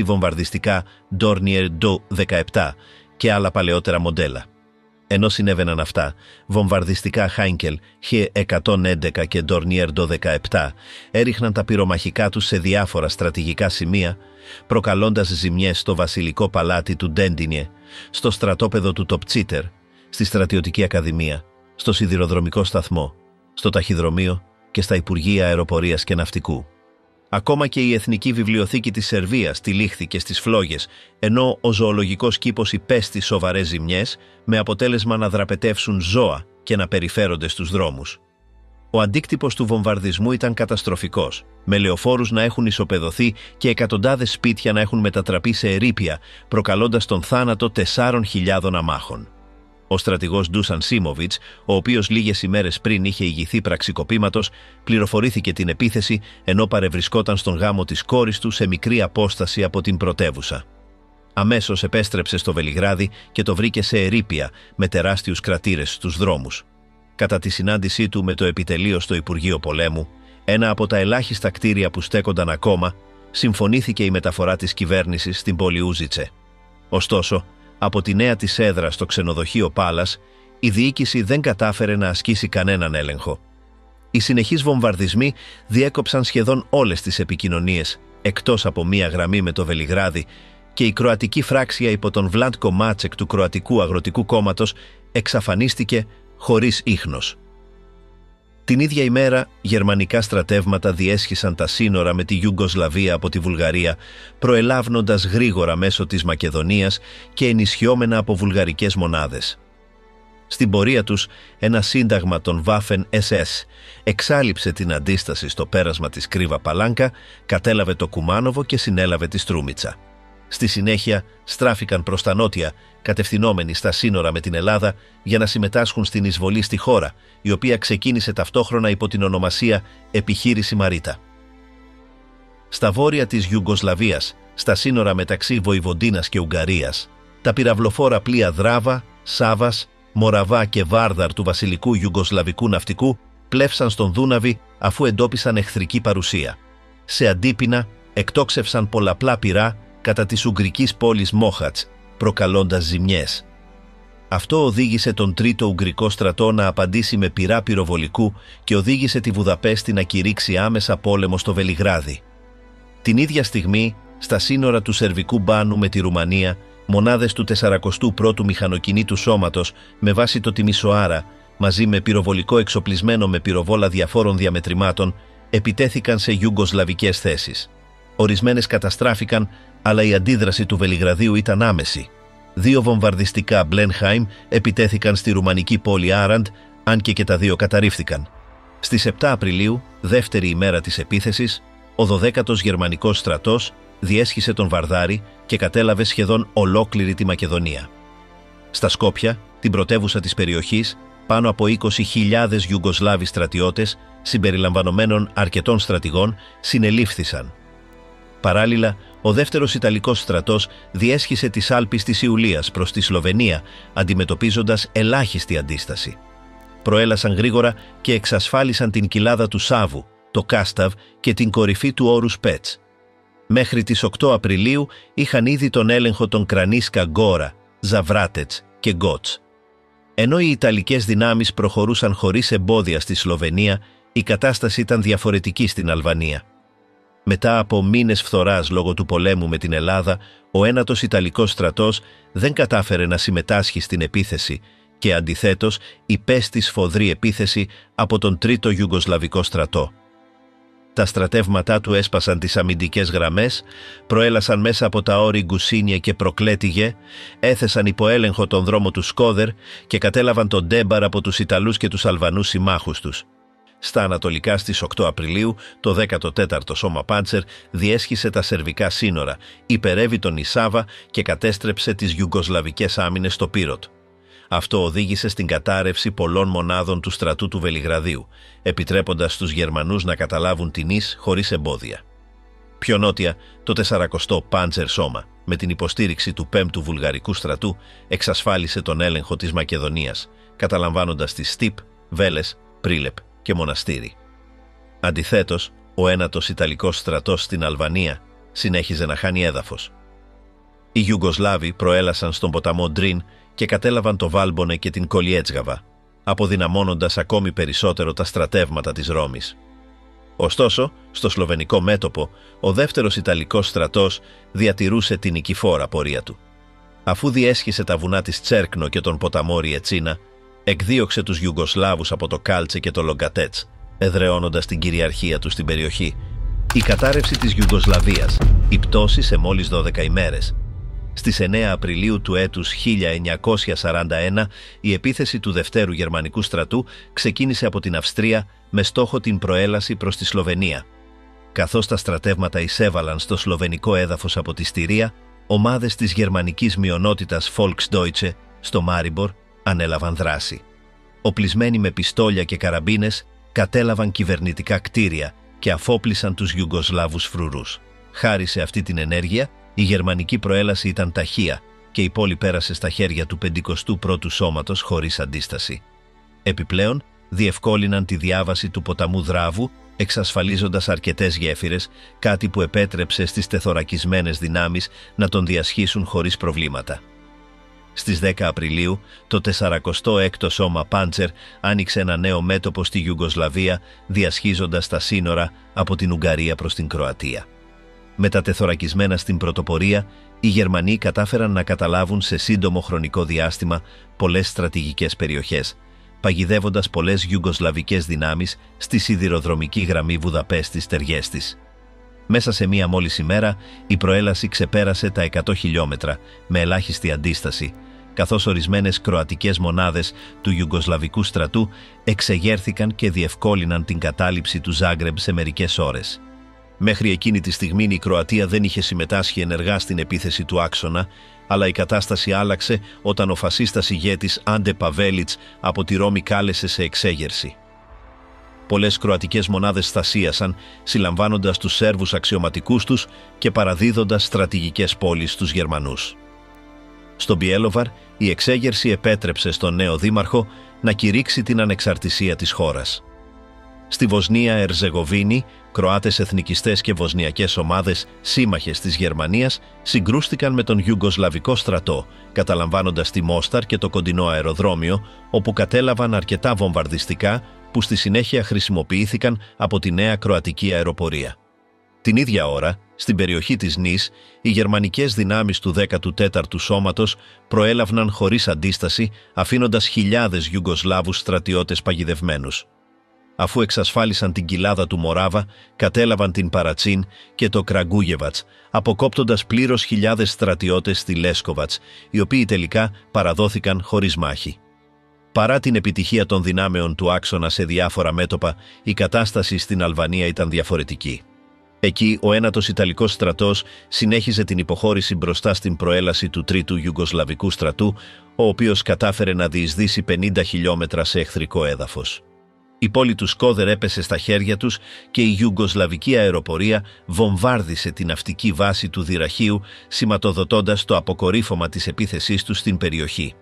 A: βομβαρδιστικά Dornier Do 17 και άλλα παλαιότερα μοντέλα. Ενώ συνέβαιναν αυτά, βομβαρδιστικά Heinkel H111 και Dornier Do 17 έριχναν τα πυρομαχικά τους σε διάφορα στρατηγικά σημεία, προκαλώντας ζημιές στο βασιλικό παλάτι του Ντέντινιε, στο στρατόπεδο του Τοπτσίτερ, στη στρατιωτική ακαδημία, στο σιδηροδρομικό σταθμό, στο ταχυδρομείο και στα Υπουργεία Αεροπορίας και Ναυτικού. Ακόμα και η Εθνική Βιβλιοθήκη της Σερβίας τυλίχθηκε στις φλόγες, ενώ ο ζωολογικός κήπος υπέστη σοβαρές ζημιές, με αποτέλεσμα να δραπετεύσουν ζώα και να περιφέρονται στους δρόμους. Ο αντίκτυπος του βομβαρδισμού ήταν καταστροφικός, με λεωφόρους να έχουν ισοπεδωθεί και εκατοντάδες σπίτια να έχουν μετατραπεί σε ερείπια, προκαλώντας τον θάνατο 4.000 αμάχων. Ο στρατηγός Ντούσαν Σίμοβιτς, ο οποίος λίγες ημέρες πριν είχε ηγηθεί πραξικοπήματος, πληροφορήθηκε την επίθεση ενώ παρευρισκόταν στον γάμο της κόρης του σε μικρή απόσταση από την πρωτεύουσα. Αμέσως επέστρεψε στο Βελιγράδι και το βρήκε σε ερείπια με τεράστιους κρατήρες στους δρόμους. Κατά τη συνάντησή του με το επιτελείο στο Υπουργείο Πολέμου, ένα από τα ελάχιστα κτίρια που στέκονταν ακόμα, συμφωνήθηκε η μεταφορά της κυβέρνησης στην πόλη Ούζιτσε. Ωστόσο, από τη νέα της έδρα στο ξενοδοχείο Πάλας, η διοίκηση δεν κατάφερε να ασκήσει κανέναν έλεγχο. Οι συνεχείς βομβαρδισμοί διέκοψαν σχεδόν όλες τις επικοινωνίες, εκτός από μία γραμμή με το Βελιγράδι, και η κροατική φράξια υπό τον Βλάντκο Μάτσεκ του Κροατικού Αγροτικού Κόμματος εξαφανίστηκε χωρίς ίχνος. Την ίδια ημέρα, γερμανικά στρατεύματα διέσχισαν τα σύνορα με τη Ιουγκοσλαβία από τη Βουλγαρία, προελάβνοντας γρήγορα μέσω της Μακεδονίας και ενισχυόμενα από βουλγαρικές μονάδες. Στην πορεία τους, ένα σύνταγμα των Waffen SS εξάλειψε την αντίσταση στο πέρασμα της Κρύβα Παλάνκα, κατέλαβε το Κουμάνοβο και συνέλαβε τη Στρούμιτσα. Στη συνέχεια στράφηκαν προς τα νότια, κατευθυνόμενοι στα σύνορα με την Ελλάδα για να συμμετάσχουν στην εισβολή στη χώρα, η οποία ξεκίνησε ταυτόχρονα υπό την ονομασία Επιχείρηση Μαρίτα. στα βόρεια της Ιουγκοσλαβίας, στα σύνορα μεταξύ Βοηβοντίνας και Ουγγαρίας, τα πυραυλοφόρα πλοία Δράβα, Σάβας, Μοραβά και Βάρδαρ του βασιλικού Ιουγκοσλαβικού ναυτικού πλεύσαν στον Δούναβη αφού εντόπισαν εχθρική παρουσία. Σε αντίπεινα εκτόξευσαν πολλαπλά πυρά κατά της ουγγρικής πόλης Μόχατς, προκαλώντας ζημιές. Αυτό οδήγησε τον τρίτο Ουγγρικό στρατό να απαντήσει με πυρά πυροβολικού και οδήγησε τη Βουδαπέστη να κηρύξει άμεσα πόλεμο στο Βελιγράδι. Την ίδια στιγμή, στα σύνορα του Σερβικού Μπάνου με τη Ρουμανία, μονάδες του 41ου Μηχανοκινήτου Σώματος με βάση το Τιμισοάρα, μαζί με πυροβολικό εξοπλισμένο με πυροβόλα διαφόρων διαμετρημάτων, επιτέθηκαν σε ιουγκοσλαβικές θέσεις. Ορισμένες καταστράφηκαν, αλλά η αντίδραση του Βελιγραδίου ήταν άμεση. 2 βομβαρδιστικά Μπλένχαϊμ επιτέθηκαν στη ρουμανική πόλη Άραντ, αν και τα 2 καταρρίφθηκαν. Στις 7 Απριλίου, δεύτερη ημέρα της επίθεσης, ο 12ος Γερμανικός στρατός διέσχισε τον Βαρδάρη και κατέλαβε σχεδόν ολόκληρη τη Μακεδονία. Στα Σκόπια, την πρωτεύουσα της περιοχής, πάνω από 20.000 Ιουγκοσλάβοι στρατιώτες, συμπεριλαμβανομένων αρκετών στρατηγών, συνελήφθησαν. Παράλληλα, ο δεύτερος Ιταλικός στρατός διέσχισε τις Άλπεις της Ιουλίας προς τη Σλοβενία, αντιμετωπίζοντας ελάχιστη αντίσταση. Προέλασαν γρήγορα και εξασφάλισαν την κοιλάδα του Σάβου, το Κάσταβ και την κορυφή του όρους Πέτς. Μέχρι τις 8 Απριλίου είχαν ήδη τον έλεγχο των Κρανίσκα Γκόρα, Ζαβράτετς και Γκότς. Ενώ οι Ιταλικές δυνάμεις προχωρούσαν χωρίς εμπόδια στη Σλοβενία, η κατάσταση ήταν διαφορετική στην Αλβανία. Μετά από μήνες φθοράς λόγω του πολέμου με την Ελλάδα, ο ένατος Ιταλικός στρατός δεν κατάφερε να συμμετάσχει στην επίθεση και αντιθέτως υπέστη σφοδρή επίθεση από τον τρίτο Ιουγκοσλαβικό στρατό. Τα στρατεύματά του έσπασαν τις αμυντικές γραμμές, προέλασαν μέσα από τα όρη Γκουσίνιε και Προκλέτιγε, έθεσαν υπό έλεγχο τον δρόμο του Σκόδερ και κατέλαβαν τον Ντέμπαρ από τους Ιταλούς και τους Αλβανούς συμμάχους τους. Στα ανατολικά στις 8 Απριλίου, το 14ο Σώμα Πάντσερ διέσχισε τα σερβικά σύνορα, υπερεύει τον Ισάβα και κατέστρεψε τις Ιουγκοσλαβικές άμυνες στο Πύροτ. Αυτό οδήγησε στην κατάρρευση πολλών μονάδων του στρατού του Βελιγραδίου, επιτρέποντας στους Γερμανούς να καταλάβουν την Ις χωρίς εμπόδια. Πιο νότια, το 40ο Πάντσερ Σώμα, με την υποστήριξη του 5ου Βουλγαρικού στρατού, εξασφάλισε τον έλεγχο της Μακεδονίας, καταλαμβάνοντας τις Στύπ, Βέλες, Πρίλεπ και Μοναστήρι. Αντιθέτως, ο ένατος Ιταλικός στρατός στην Αλβανία συνέχιζε να χάνει έδαφος. Οι Ιουγκοσλάβοι προέλασαν στον ποταμό Ντρίν και κατέλαβαν το Βάλμπονε και την Κολιέτσγαβα, αποδυναμώνοντας ακόμη περισσότερο τα στρατεύματα της Ρώμης. Ωστόσο, στο σλοβενικό μέτωπο, ο δεύτερος Ιταλικός στρατός διατηρούσε την νικηφόρα πορεία του. Αφού διέσχισε τα βουνά της Τσέρκνο και τον ποταμό Ριετσίνα, εκδίωξε τους Ιουγκοσλάβους από το Κάλτσε και το Λογκατέτς, εδραιώνοντας την κυριαρχία του στην περιοχή. Η κατάρρευση της Ιουγκοσλαβίας, η πτώση σε μόλις 12 ημέρες. Στις 9 Απριλίου του έτους 1941, η επίθεση του Δευτέρου Γερμανικού στρατού ξεκίνησε από την Αυστρία με στόχο την προέλαση προς τη Σλοβενία. Καθώς τα στρατεύματα εισέβαλαν στο σλοβενικό έδαφος από τη Στυρία, ομάδες της γερμανικής μειονότητας Volksdeutsche στο Μάριμπορ ανέλαβαν δράση. Οπλισμένοι με πιστόλια και καραμπίνες, κατέλαβαν κυβερνητικά κτίρια και αφόπλισαν τους Ιουγκοσλάβους φρουρούς. Χάρη σε αυτή την ενέργεια, η γερμανική προέλαση ήταν ταχεία και η πόλη πέρασε στα χέρια του 51ου Σώματος χωρίς αντίσταση. Επιπλέον, διευκόλυναν τη διάβαση του ποταμού Δράβου, εξασφαλίζοντας αρκετές γέφυρες, κάτι που επέτρεψε στις τεθωρακισμένες δυνάμεις να τον διασχίσουν χωρίς προβλήματα. Στις 10 Απριλίου, το 46ο Σώμα Πάντσερ άνοιξε ένα νέο μέτωπο στη Ιουγκοσλαβία, διασχίζοντας τα σύνορα από την Ουγγαρία προς την Κροατία. Μετατεθωρακισμένα στην πρωτοπορία, οι Γερμανοί κατάφεραν να καταλάβουν σε σύντομο χρονικό διάστημα πολλές στρατηγικές περιοχές, παγιδεύοντας πολλές ιουγκοσλαβικές δυνάμεις στη σιδηροδρομική γραμμή Βουδαπέστης-Τεργέστης. Μέσα σε μία μόλις ημέρα, η προέλαση ξεπέρασε τα 100 χιλιόμετρα με ελάχιστη αντίσταση, καθώς ορισμένες κροατικές μονάδες του Ιουγκοσλαβικού στρατού εξεγέρθηκαν και διευκόλυναν την κατάληψη του Ζάγκρεμπ σε μερικές ώρες. Μέχρι εκείνη τη στιγμή η Κροατία δεν είχε συμμετάσχει ενεργά στην επίθεση του άξονα, αλλά η κατάσταση άλλαξε όταν ο φασίστας ηγέτης Άντε Παβέλιτς από τη Ρώμη κάλεσε σε εξέγερση. πολλές κροατικές μονάδες θασίασαν, συλλαμβάνοντας τους Σέρβους αξιωματικούς τους και παραδίδοντας στρατηγικές πόλεις στους Γερμανούς. Στο Μπιέλοβαρ, η εξέγερση επέτρεψε στον νέο δήμαρχο να κηρύξει την ανεξαρτησία της χώρας. Στη Βοσνία Ερζεγοβίνη, Κροάτες εθνικιστές και βοσνιακές ομάδες σύμμαχες της Γερμανίας συγκρούστηκαν με τον Ιουγκοσλαβικό στρατό, καταλαμβάνοντας τη Μόσταρ και το κοντινό αεροδρόμιο, όπου κατέλαβαν αρκετά βομβαρδιστικά που στη συνέχεια χρησιμοποιήθηκαν από τη νέα κροατική αεροπορία. Την ίδια ώρα, στην περιοχή της Νης, οι γερμανικές δυνάμεις του 14ου Σώματος προέλαβαν χωρίς αντίσταση, αφήνοντας χιλιάδες Ιουγκοσλάβους στρατιώτες παγιδευμένους. Αφού εξασφάλισαν την κοιλάδα του Μοράβα, κατέλαβαν την Παρατσίν και το Κραγκούγεβατς, αποκόπτοντας πλήρως χιλιάδες στρατιώτες στη Λέσκοβατς, οι οποίοι τελικά παραδόθηκαν χωρίς μάχη. Παρά την επιτυχία των δυνάμεων του άξονα σε διάφορα μέτωπα, η κατάσταση στην Αλβανία ήταν διαφορετική. Εκεί, ο ένατος Ιταλικός στρατός συνέχιζε την υποχώρηση μπροστά στην προέλαση του Τρίτου Ιουγκοσλαβικού στρατού, ο οποίος κατάφερε να διεισδύσει 50 χιλιόμετρα σε εχθρικό έδαφος. Η πόλη του Σκόδερ έπεσε στα χέρια τους και η Ιουγκοσλαβική αεροπορία βομβάρδισε την ναυτική βάση του Δυραχείου, σηματοδοτώντας το αποκορύφωμα της επίθεσής τους στην περιοχή.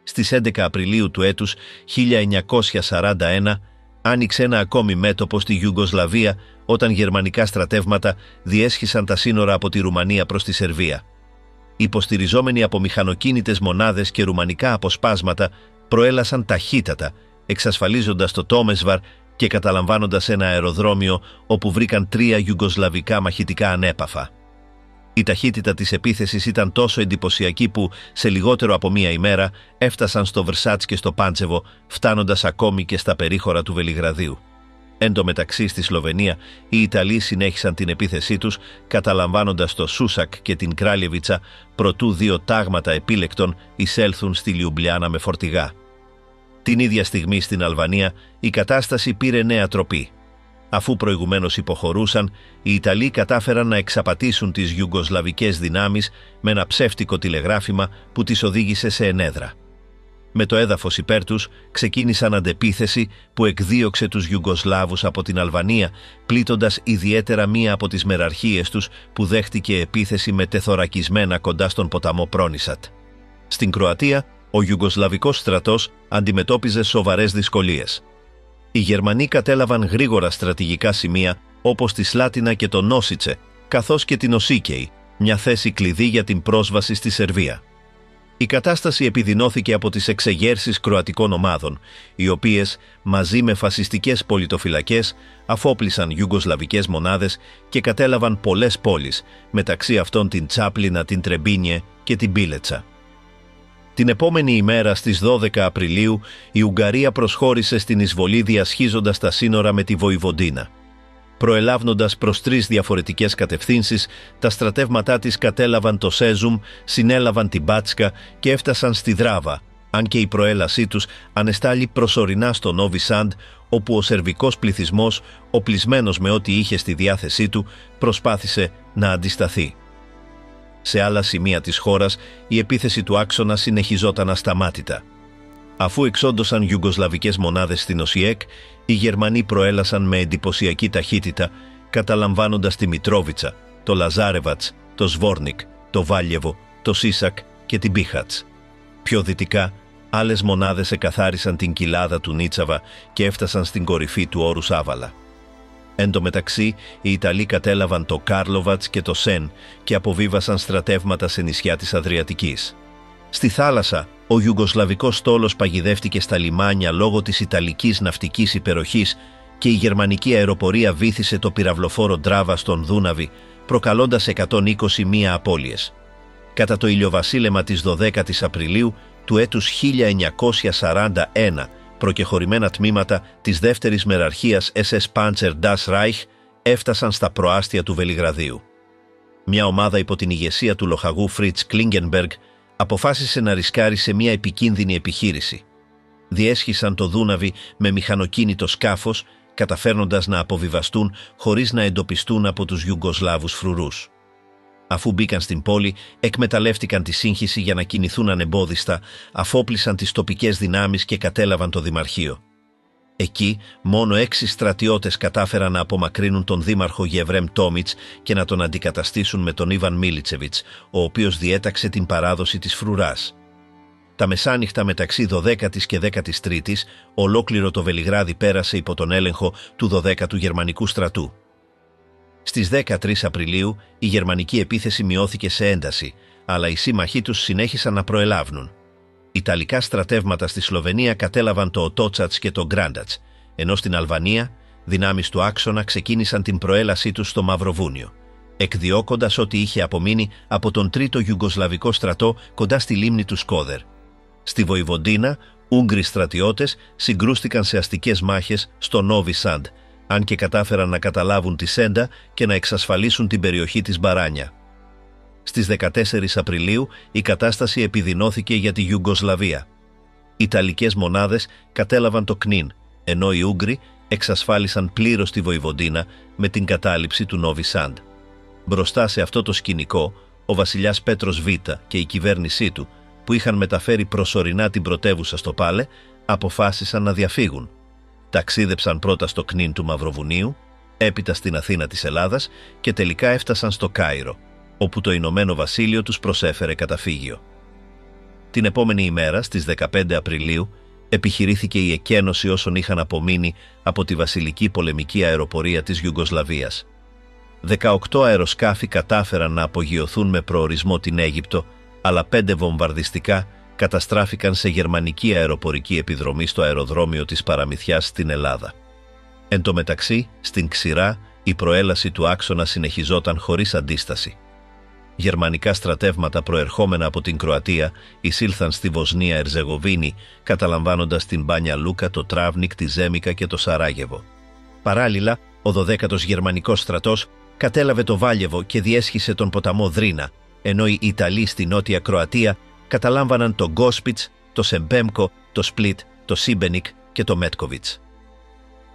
A: Στις 11 Απριλίου του έτους 1941 άνοιξε ένα ακόμη μέτωπο στη Ιουγκοσλαβία όταν γερμανικά στρατεύματα διέσχισαν τα σύνορα από τη Ρουμανία προς τη Σερβία. Υποστηριζόμενοι από μηχανοκίνητες μονάδες και ρουμανικά αποσπάσματα προέλασαν ταχύτατα, εξασφαλίζοντας το Τόμεσβαρ και καταλαμβάνοντας ένα αεροδρόμιο όπου βρήκαν 3 ιουγκοσλαβικά μαχητικά ανέπαφα. Η ταχύτητα της επίθεσης ήταν τόσο εντυπωσιακή που σε λιγότερο από μία ημέρα έφτασαν στο Βρσάτς και στο Πάντσεβο, φτάνοντας ακόμη και στα περίχωρα του Βελιγραδίου. Εν τω μεταξύ στη Σλοβενία, οι Ιταλοί συνέχισαν την επίθεσή τους, καταλαμβάνοντας το Σούσακ και την Κράλιεβιτσα, προτού 2 τάγματα επίλεκτων εισέλθουν στη Λιουμπλιάνα με φορτηγά. Την ίδια στιγμή στην Αλβανία η κατάσταση πήρε νέα τροπή. Αφού προηγουμένως υποχωρούσαν, οι Ιταλοί κατάφεραν να εξαπατήσουν τις Ιουγκοσλαβικές δυνάμεις με ένα ψεύτικο τηλεγράφημα που τις οδήγησε σε ενέδρα. Με το έδαφος υπέρ τους ξεκίνησαν αντεπίθεση που εκδίωξε τους Ιουγκοσλάβους από την Αλβανία, πλήττοντας ιδιαίτερα μία από τις μεραρχίες τους που δέχτηκε επίθεση με τεθωρακισμένα κοντά στον ποταμό Πρόνισατ. Στην Κροατία, ο Ιουγκοσλαβικός στρατός αντιμετώπιζε σοβαρές δυσκολίες. Οι Γερμανοί κατέλαβαν γρήγορα στρατηγικά σημεία όπως τη Σλάτινα και το Νόσιτσε, καθώς και την Οσίκεϊ, μια θέση κλειδί για την πρόσβαση στη Σερβία. Η κατάσταση επιδεινώθηκε από τις εξεγέρσεις κροατικών ομάδων, οι οποίες, μαζί με φασιστικές πολιτοφυλακές, αφόπλησαν ιουγκοσλαβικές μονάδες και κατέλαβαν πολλές πόλεις, μεταξύ αυτών την Τσάπλινα, την Τρεμπίνιε και την Μπίλετσα. Την επόμενη ημέρα στις 12 Απριλίου η Ουγγαρία προσχώρησε στην εισβολή διασχίζοντας τα σύνορα με τη Βοηβοντίνα. Προελάβνοντας προς 3 διαφορετικές κατευθύνσεις, τα στρατεύματά της κατέλαβαν το Σέζουμ, συνέλαβαν την Μπάτσκα και έφτασαν στη Δράβα, αν και η προέλασή τους ανεστάλλει προσωρινά στο Νόβι Σάντ, όπου ο σερβικός πληθυσμός, οπλισμένος με ό,τι είχε στη διάθεσή του, προσπάθησε να αντισταθεί. Σε άλλα σημεία της χώρας, η επίθεση του άξονα συνεχιζόταν ασταμάτητα. Αφού εξόντωσαν ιουγκοσλαβικές μονάδες στην Οσιέκ, οι Γερμανοί προέλασαν με εντυπωσιακή ταχύτητα, καταλαμβάνοντας τη Μητρόβιτσα, το Λαζάρεβατς, το Σβόρνικ, το Βάλιεβο, το Σίσακ και την Μπίχατς. Πιο δυτικά, άλλες μονάδες εκαθάρισαν την κοιλάδα του Νίτσαβα και έφτασαν στην κορυφή του όρους Άβαλα. Εν τω μεταξύ, οι Ιταλοί κατέλαβαν το Κάρλοβατς και το Σεν και αποβίβασαν στρατεύματα σε νησιά της Αδριατικής. Στη θάλασσα, ο Ιουγκοσλαβικός στόλος παγιδεύτηκε στα λιμάνια λόγω της Ιταλικής ναυτικής υπεροχής και η γερμανική αεροπορία βύθισε το πυραυλοφόρο Ντράβα στον Δούναβη, προκαλώντας 121 απώλειες. Κατά το ηλιοβασίλεμα της 12ης Απριλίου του έτους 1941, προκεχωρημένα τμήματα της δεύτερης μεραρχίας SS Panzer Das Reich έφτασαν στα προάστια του Βελιγραδίου. Μια ομάδα υπό την ηγεσία του λοχαγού Fritz Klingenberg αποφάσισε να ρισκάρει σε μια επικίνδυνη επιχείρηση. Διέσχισαν το Δούναβι με μηχανοκίνητο σκάφος, καταφέρνοντας να αποβιβαστούν χωρίς να εντοπιστούν από τους Ιουγκοσλάβους φρουρούς. Αφού μπήκαν στην πόλη, εκμεταλλεύτηκαν τη σύγχυση για να κινηθούν ανεμπόδιστα, αφόπλησαν τις τοπικές δυνάμεις και κατέλαβαν το δημαρχείο. Εκεί, μόνο 6 στρατιώτες κατάφεραν να απομακρύνουν τον δήμαρχο Γεβρέμ Τόμιτς και να τον αντικαταστήσουν με τον Ιβαν Μίλιτσεβιτς, ο οποίος διέταξε την παράδοση της φρουράς. Τα μεσάνυχτα μεταξύ 12ης και 13ης, ολόκληρο το Βελιγράδι πέρασε υπό τον έλεγχο του 12ου Γερμανικού στρατού. Στις 13 Απριλίου, η γερμανική επίθεση μειώθηκε σε ένταση, αλλά οι σύμμαχοί τους συνέχισαν να προελάβουν. Ιταλικά στρατεύματα στη Σλοβενία κατέλαβαν το Οτότσατς και το Γκράντατς, ενώ στην Αλβανία, δυνάμεις του άξονα ξεκίνησαν την προέλασή τους στο Μαυροβούνιο, εκδιώκοντας ό,τι είχε απομείνει από τον τρίτο Ιουγκοσλαβικό στρατό κοντά στη λίμνη του Σκόδερ. Στη Βοηβοντίνα, Ούγγροι στρατιώτες συγκρούστηκαν σε αστικές μάχες στο Νόβι Σαντ, αν και κατάφεραν να καταλάβουν τη Σέντα και να εξασφαλίσουν την περιοχή της Μπαράνια. Στις 14 Απριλίου η κατάσταση επιδεινώθηκε για τη Ιουγκοσλαβία. Ιταλικές μονάδες κατέλαβαν το Κνίν, ενώ οι Ούγγροι εξασφάλισαν πλήρως τη Βοηβοντίνα με την κατάληψη του Νόβι Σαντ. Μπροστά σε αυτό το σκηνικό, ο βασιλιάς Πέτρος Β και η κυβέρνησή του, που είχαν μεταφέρει προσωρινά την πρωτεύουσα στο Πάλε, αποφάσισαν να διαφύγουν. Ταξίδεψαν πρώτα στο Κνίν του Μαυροβουνίου, έπειτα στην Αθήνα της Ελλάδας και τελικά έφτασαν στο Κάιρο, όπου το Ηνωμένο Βασίλειο τους προσέφερε καταφύγιο. Την επόμενη ημέρα, στις 15 Απριλίου, επιχειρήθηκε η εκένωση όσων είχαν απομείνει από τη βασιλική πολεμική αεροπορία της Ιουγκοσλαβίας. 18 αεροσκάφη κατάφεραν να απογειωθούν με προορισμό την Αίγυπτο, αλλά 5 βομβαρδιστικά καταστράφηκαν σε γερμανική αεροπορική επιδρομή στο αεροδρόμιο της Παραμυθιάς στην Ελλάδα. Εν τω μεταξύ, στην Ξηρά, η προέλαση του άξονα συνεχιζόταν χωρίς αντίσταση. Γερμανικά στρατεύματα προερχόμενα από την Κροατία εισήλθαν στη Βοσνία Ερζεγοβίνη, καταλαμβάνοντας την Μπάνια Λούκα, το Τράβνικ, τη Ζέμικα και το Σαράγεβο. Παράλληλα, ο 12ος Γερμανικός στρατός κατέλαβε το Βάλιεβο και διέσχισε τον ποταμό Δρίνα, ενώ οι Ιταλοί στη Νότια Κροατία καταλάμβαναν το Γκόσπιτς, το Σεμπέμκο, το Σπλίτ, το Σίμπενικ και το Μέτκοβιτς.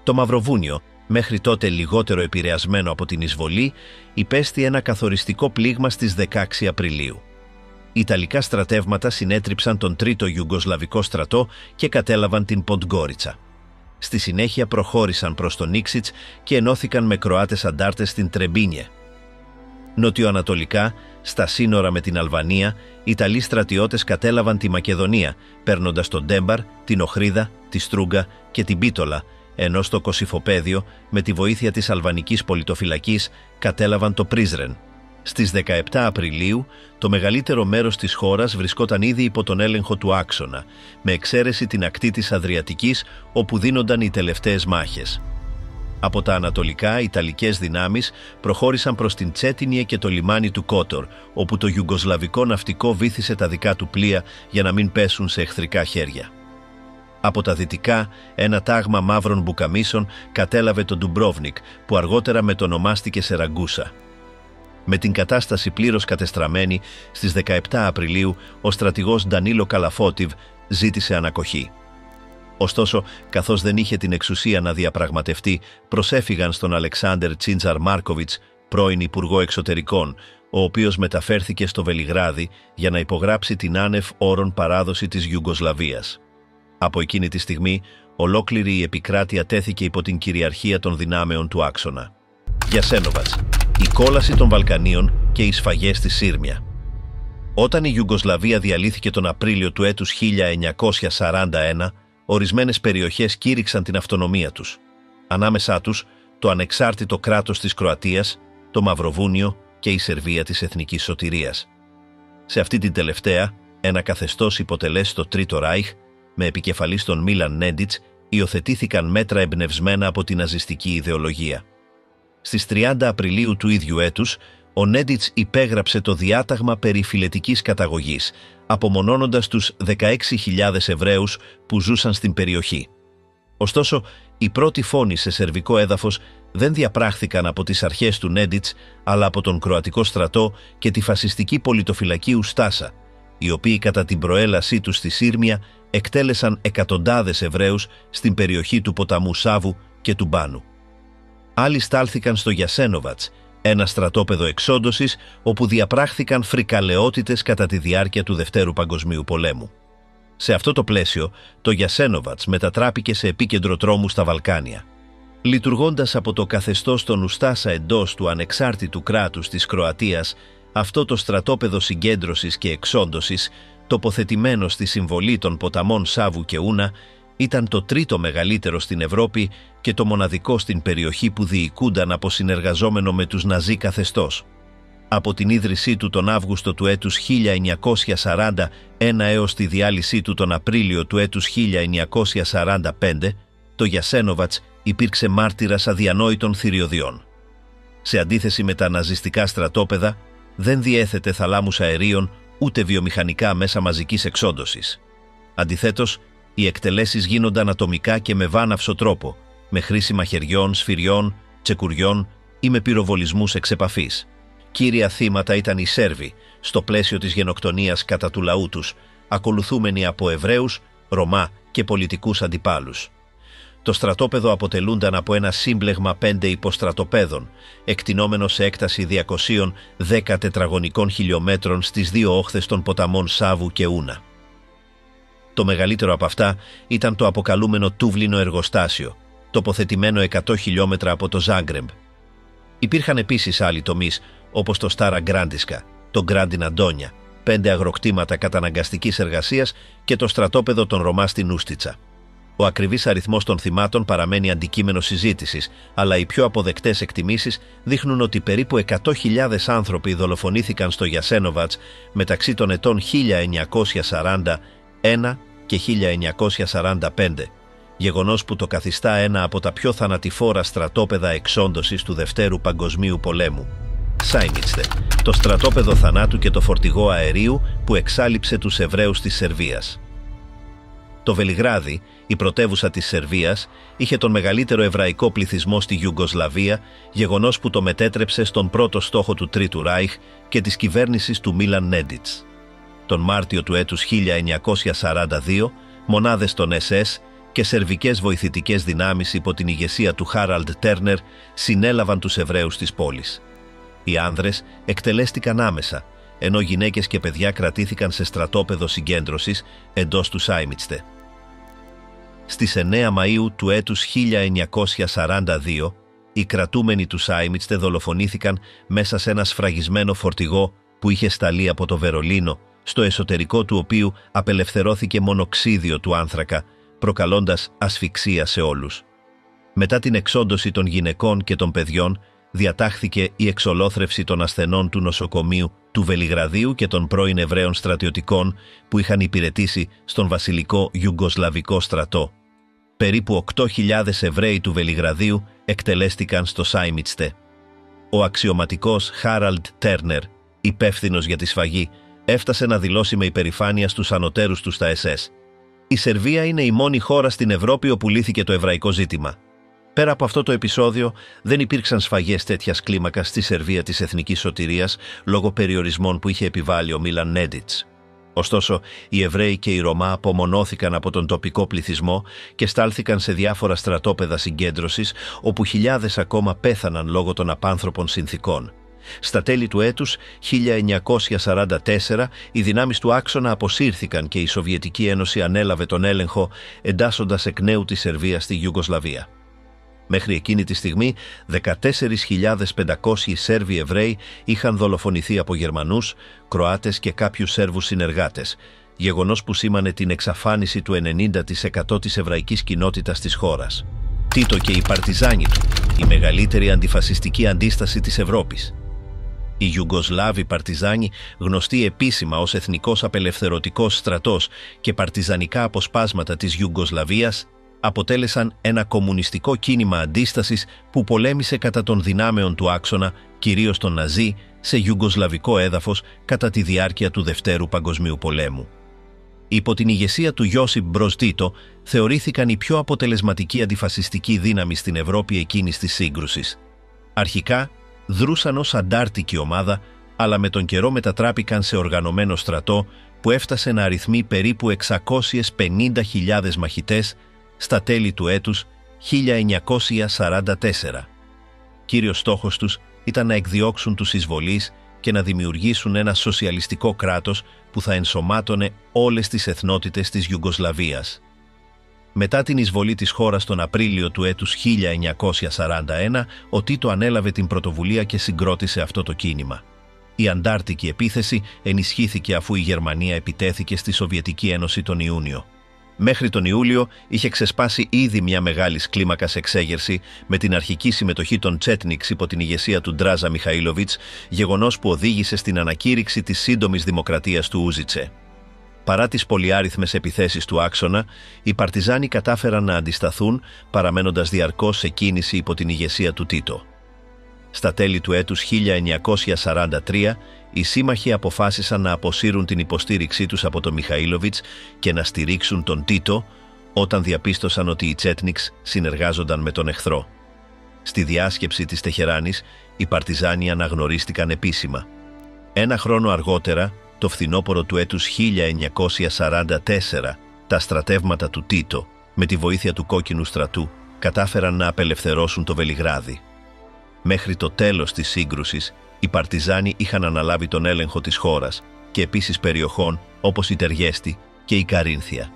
A: Το Μαυροβούνιο, μέχρι τότε λιγότερο επηρεασμένο από την εισβολή, υπέστη ένα καθοριστικό πλήγμα στις 16 Απριλίου. Ιταλικά στρατεύματα συνέτριψαν τον τρίτο Ιουγκοσλαβικό στρατό και κατέλαβαν την Ποντγκόριτσα. Στη συνέχεια προχώρησαν προς τον Νίξιτς και ενώθηκαν με Κροάτες αντάρτες στην Τρεμπίνιε. Νοτιοανατολικά, στα σύνορα με την Αλβανία, οι Ιταλοί στρατιώτες κατέλαβαν τη Μακεδονία, παίρνοντας τον Ντέμπαρ, την Οχρίδα, τη Στρούγκα και την Πίτολα, ενώ στο Κωσυφοπαίδιο, με τη βοήθεια της αλβανικής πολιτοφυλακής, κατέλαβαν το Πρίζρεν. Στις 17 Απριλίου, το μεγαλύτερο μέρος της χώρας βρισκόταν ήδη υπό τον έλεγχο του άξονα, με εξαίρεση την ακτή της Αδριατικής, όπου δίνονταν οι τελευταίες μάχες. Από τα ανατολικά, οι Ιταλικές δυνάμεις προχώρησαν προς την Τσέτινιε και το λιμάνι του Κότορ, όπου το Ιουγκοσλαβικό ναυτικό βύθισε τα δικά του πλοία για να μην πέσουν σε εχθρικά χέρια. Από τα δυτικά, ένα τάγμα μαύρων μπουκαμίσων κατέλαβε το Ντουμπρόβνικ, που αργότερα μετονομάστηκε σε Ραγκούσα. Με την κατάσταση πλήρως κατεστραμμένη, στις 17 Απριλίου, ο στρατηγός Ντανίλο Καλαφότιβ ζήτησε ανακοχή. Ωστόσο, καθώς δεν είχε την εξουσία να διαπραγματευτεί, προσέφυγαν στον Αλεξάντερ Τσίντζαρ Μάρκοβιτς, πρώην Υπουργό Εξωτερικών, ο οποίος μεταφέρθηκε στο Βελιγράδι για να υπογράψει την άνευ όρων παράδοση της Ιουγκοσλαβίας. Από εκείνη τη στιγμή, ολόκληρη η επικράτεια τέθηκε υπό την κυριαρχία των δυνάμεων του άξονα. Γιασένοβατς, η κόλαση των Βαλκανίων και οι σφαγές στη Σύρμια. Όταν η Ιουγκοσλαβία διαλύθηκε τον Απρίλιο του έτους 1941, ορισμένες περιοχές κήρυξαν την αυτονομία τους. Ανάμεσά τους, το ανεξάρτητο κράτος της Κροατίας, το Μαυροβούνιο και η Σερβία της Εθνικής Σωτηρίας. Σε αυτή την τελευταία, ένα καθεστώς υποτελές στο Τρίτο Ράιχ, με επικεφαλής τον Μίλαν Νέντιτς, υιοθετήθηκαν μέτρα εμπνευσμένα από την ναζιστική ιδεολογία. Στις 30 Απριλίου του ίδιου έτους, ο Νέντιτς υπέγραψε το διάταγμα περί φυλετικής καταγωγής, απομονώνοντας τους 16.000 Εβραίους που ζούσαν στην περιοχή. Ωστόσο, οι πρώτοι φόνοι σε σερβικό έδαφος δεν διαπράχθηκαν από τις αρχές του Νέντιτς, αλλά από τον Κροατικό στρατό και τη φασιστική πολιτοφυλακή Ουστάσα, οι οποίοι κατά την προέλασή τους στη Σύρμια εκτέλεσαν εκατοντάδες Εβραίους στην περιοχή του ποταμού Σάβου και του Μπάνου. Άλλοι στάλθηκαν στο Γιασένοβατς, ένα στρατόπεδο εξόντωσης όπου διαπράχθηκαν φρικαλαιότητες κατά τη διάρκεια του Δευτέρου Παγκοσμίου Πολέμου. Σε αυτό το πλαίσιο, το Γιασένοβατς μετατράπηκε σε επίκεντρο τρόμου στα Βαλκάνια. Λειτουργώντας από το καθεστώς των Ουστάσα εντός του ανεξάρτητου κράτους της Κροατίας, αυτό το στρατόπεδο συγκέντρωσης και εξόντωσης, τοποθετημένο στη συμβολή των ποταμών Σάβου και Ούνα, ήταν το τρίτο μεγαλύτερο στην Ευρώπη και το μοναδικό στην περιοχή που διοικούνταν από συνεργαζόμενο με τους Ναζί καθεστώς. Από την ίδρυσή του τον Αύγουστο του έτους 1941 έως τη διάλυσή του τον Απρίλιο του έτους 1945, το Γιασένοβατς υπήρξε μάρτυρας αδιανόητων θηριωδιών. Σε αντίθεση με τα ναζιστικά στρατόπεδα, δεν διέθετε θαλάμους αερίων ούτε βιομηχανικά μέσα μαζικής εξόντωσης. Αντιθέτως, οι εκτελέσεις γίνονταν ατομικά και με βάναυσο τρόπο, με χρήση μαχαιριών, σφυριών, τσεκουριών ή με πυροβολισμούς εξ επαφής. Κύρια θύματα ήταν οι Σέρβοι, στο πλαίσιο της γενοκτονίας κατά του λαού τους, ακολουθούμενοι από Εβραίους, Ρωμά και πολιτικούς αντιπάλους. Το στρατόπεδο αποτελούνταν από ένα σύμπλεγμα 5 υποστρατοπέδων, εκτινόμενο σε έκταση 210 τετραγωνικών χιλιόμετρων στις δύο όχθες των ποταμών Σάβου και Ούνα. Το μεγαλύτερο από αυτά ήταν το αποκαλούμενο Τούβλινο εργοστάσιο, τοποθετημένο 100 χιλιόμετρα από το Ζάγκρεμπ. Υπήρχαν επίσης άλλοι τομείς, όπως το Στάρα Γκράντισκα, το Γκράντιν Αντόνια, 5 αγροκτήματα καταναγκαστικής εργασίας και το στρατόπεδο των Ρωμά στην Ούστιτσα. Ο ακριβής αριθμός των θυμάτων παραμένει αντικείμενο συζήτησης, αλλά οι πιο αποδεκτές εκτιμήσεις δείχνουν ότι περίπου 100.000 άνθρωποι δολοφονήθηκαν στο Γιασένοβατς μεταξύ των ετών 1941 και 1945, γεγονός που το καθιστά ένα από τα πιο θανατηφόρα στρατόπεδα εξόντωσης του Δευτέρου Παγκοσμίου Πολέμου. Σάιμιτστε, το στρατόπεδο θανάτου και το φορτηγό αερίου που εξάλειψε τους Εβραίους της Σερβίας. Το Βελιγράδι, η πρωτεύουσα της Σερβίας, είχε τον μεγαλύτερο εβραϊκό πληθυσμό στη Ιουγκοσλαβία, γεγονός που το μετέτρεψε στον πρώτο στόχο του Τρίτου Ράιχ και της κυβέρνησης του Μίλαν Νέντιτς. Τον Μάρτιο του έτους 1942, μονάδες των SS και σερβικές βοηθητικές δυνάμεις υπό την ηγεσία του Χάραλντ Τέρνερ συνέλαβαν τους Εβραίους της πόλης. Οι άνδρες εκτελέστηκαν άμεσα, ενώ γυναίκες και παιδιά κρατήθηκαν σε στρατόπεδο συγκέντρωσης εντός του Σάιμιτστε. Στις 9 Μαΐου του έτους 1942, οι κρατούμενοι του Σάιμιτστε δολοφονήθηκαν μέσα σε ένα σφραγισμένο φορτηγό που είχε σταλεί από το Βερολίνο, στο εσωτερικό του οποίου απελευθερώθηκε μονοξίδιο του άνθρακα, προκαλώντας ασφυξία σε όλους. Μετά την εξόντωση των γυναικών και των παιδιών, διατάχθηκε η εξολόθρευση των ασθενών του νοσοκομείου του Βελιγραδίου και των πρώην Εβραίων στρατιωτικών που είχαν υπηρετήσει στον βασιλικό Ιουγκοσλαβικό στρατό. Περίπου 8.000 Εβραίοι του Βελιγραδίου εκτελέστηκαν στο Σάιμιτστε. Ο αξιωματικός Χάραλντ Τέρνερ, υπεύθυνος για τη σφαγή, έφτασε να δηλώσει με υπερηφάνεια στους ανωτέρους του στα SS: «Η Σερβία είναι η μόνη χώρα στην Ευρώπη όπου λύθηκε το εβραϊκό ζήτημα». Πέρα από αυτό το επεισόδιο, δεν υπήρξαν σφαγές τέτοιας κλίμακας στη Σερβία της εθνικής σωτηρίας λόγω περιορισμών που είχε επιβάλει ο Μίλαν Νέντιτς. Ωστόσο, οι Εβραίοι και οι Ρωμά απομονώθηκαν από τον τοπικό πληθυσμό και στάλθηκαν σε διάφορα στρατόπεδα συγκέντρωσης, όπου χιλιάδες ακόμα πέθαναν λόγω των απάνθρωπων συνθηκών. Στα τέλη του έτους 1944, οι δυνάμεις του άξονα αποσύρθηκαν και η Σοβιετική Ένωση ανέλαβε τον έλεγχο, εντάσσοντας εκ νέου τη Σερβία στη Ιουγκοσλαβία. Μέχρι εκείνη τη στιγμή, 14.500 Σέρβοι Εβραίοι είχαν δολοφονηθεί από Γερμανούς, Κροάτες και κάποιους Σέρβους συνεργάτες, γεγονός που σήμανε την εξαφάνιση του 90% της εβραϊκής κοινότητας της χώρας. Τίτο και οι Παρτιζάνοι του, η μεγαλύτερη αντιφασιστική αντίσταση της Ευρώπης. Οι Ιουγκοσλάβοι Παρτιζάνοι, γνωστοί επίσημα ως Εθνικός Απελευθερωτικός Στρατός και παρτιζανικά αποσπάσματα της Ιουγκοσλαβίας, αποτέλεσαν ένα κομμουνιστικό κίνημα αντίστασης που πολέμησε κατά των δυνάμεων του άξονα, κυρίως των Ναζί, σε ιουγκοσλαβικό έδαφος κατά τη διάρκεια του Δευτέρου Παγκοσμίου Πολέμου. Υπό την ηγεσία του Ιώσιπ Μπροζ Τίτο, θεωρήθηκαν η πιο αποτελεσματική αντιφασιστική δύναμη στην Ευρώπη εκείνης της σύγκρουσης. Αρχικά, δρούσαν ως αντάρτικη ομάδα, αλλά με τον καιρό μετατράπηκαν σε οργανωμένο στρατό που έφτασε να αριθμεί περίπου 650.000 μαχητές στα τέλη του έτους 1944. Κύριος στόχος τους ήταν να εκδιώξουν τους εισβολείς και να δημιουργήσουν ένα σοσιαλιστικό κράτος που θα ενσωμάτωνε όλες τις εθνότητες της Ιουγκοσλαβίας. Μετά την εισβολή της χώρας τον Απρίλιο του έτους 1941, ο Τίτο ανέλαβε την πρωτοβουλία και συγκρότησε αυτό το κίνημα. Η αντάρτικη επίθεση ενισχύθηκε αφού η Γερμανία επιτέθηκε στη Σοβιετική Ένωση τον Ιούνιο. Μέχρι τον Ιούλιο είχε ξεσπάσει ήδη μια μεγάλης κλίμακας εξέγερση με την αρχική συμμετοχή των Τσέτνιξ υπό την ηγεσία του Ντράζα Μιχαήλοβιτς, γεγονός που οδήγησε στην ανακήρυξη της σύντομης δημοκρατίας του Ούζιτσε. Παρά τις πολυάριθμες επιθέσεις του άξονα, οι Παρτιζάνοι κατάφεραν να αντισταθούν, παραμένοντας διαρκώς σε κίνηση υπό την ηγεσία του Τίτο. Στα τέλη του έτους 1943, οι σύμμαχοι αποφάσισαν να αποσύρουν την υποστήριξή τους από τον Μιχαήλοβιτς και να στηρίξουν τον Τίτο, όταν διαπίστωσαν ότι οι Τσέτνιξ συνεργάζονταν με τον εχθρό. Στη διάσκεψη της Τεχεράνης, οι Παρτιζάνοι αναγνωρίστηκαν επίσημα. Ένα χρόνο αργότερα, το φθινόπωρο του έτους 1944, τα στρατεύματα του Τίτο, με τη βοήθεια του Κόκκινου Στρατού, κατάφεραν να απελευθερώσουν το Βελιγράδι. Μέχρι το τέλος της σύγκρουσης, οι Παρτιζάνοι είχαν αναλάβει τον έλεγχο της χώρας και επίσης περιοχών όπως η Τεργέστη και η Καρίνθια.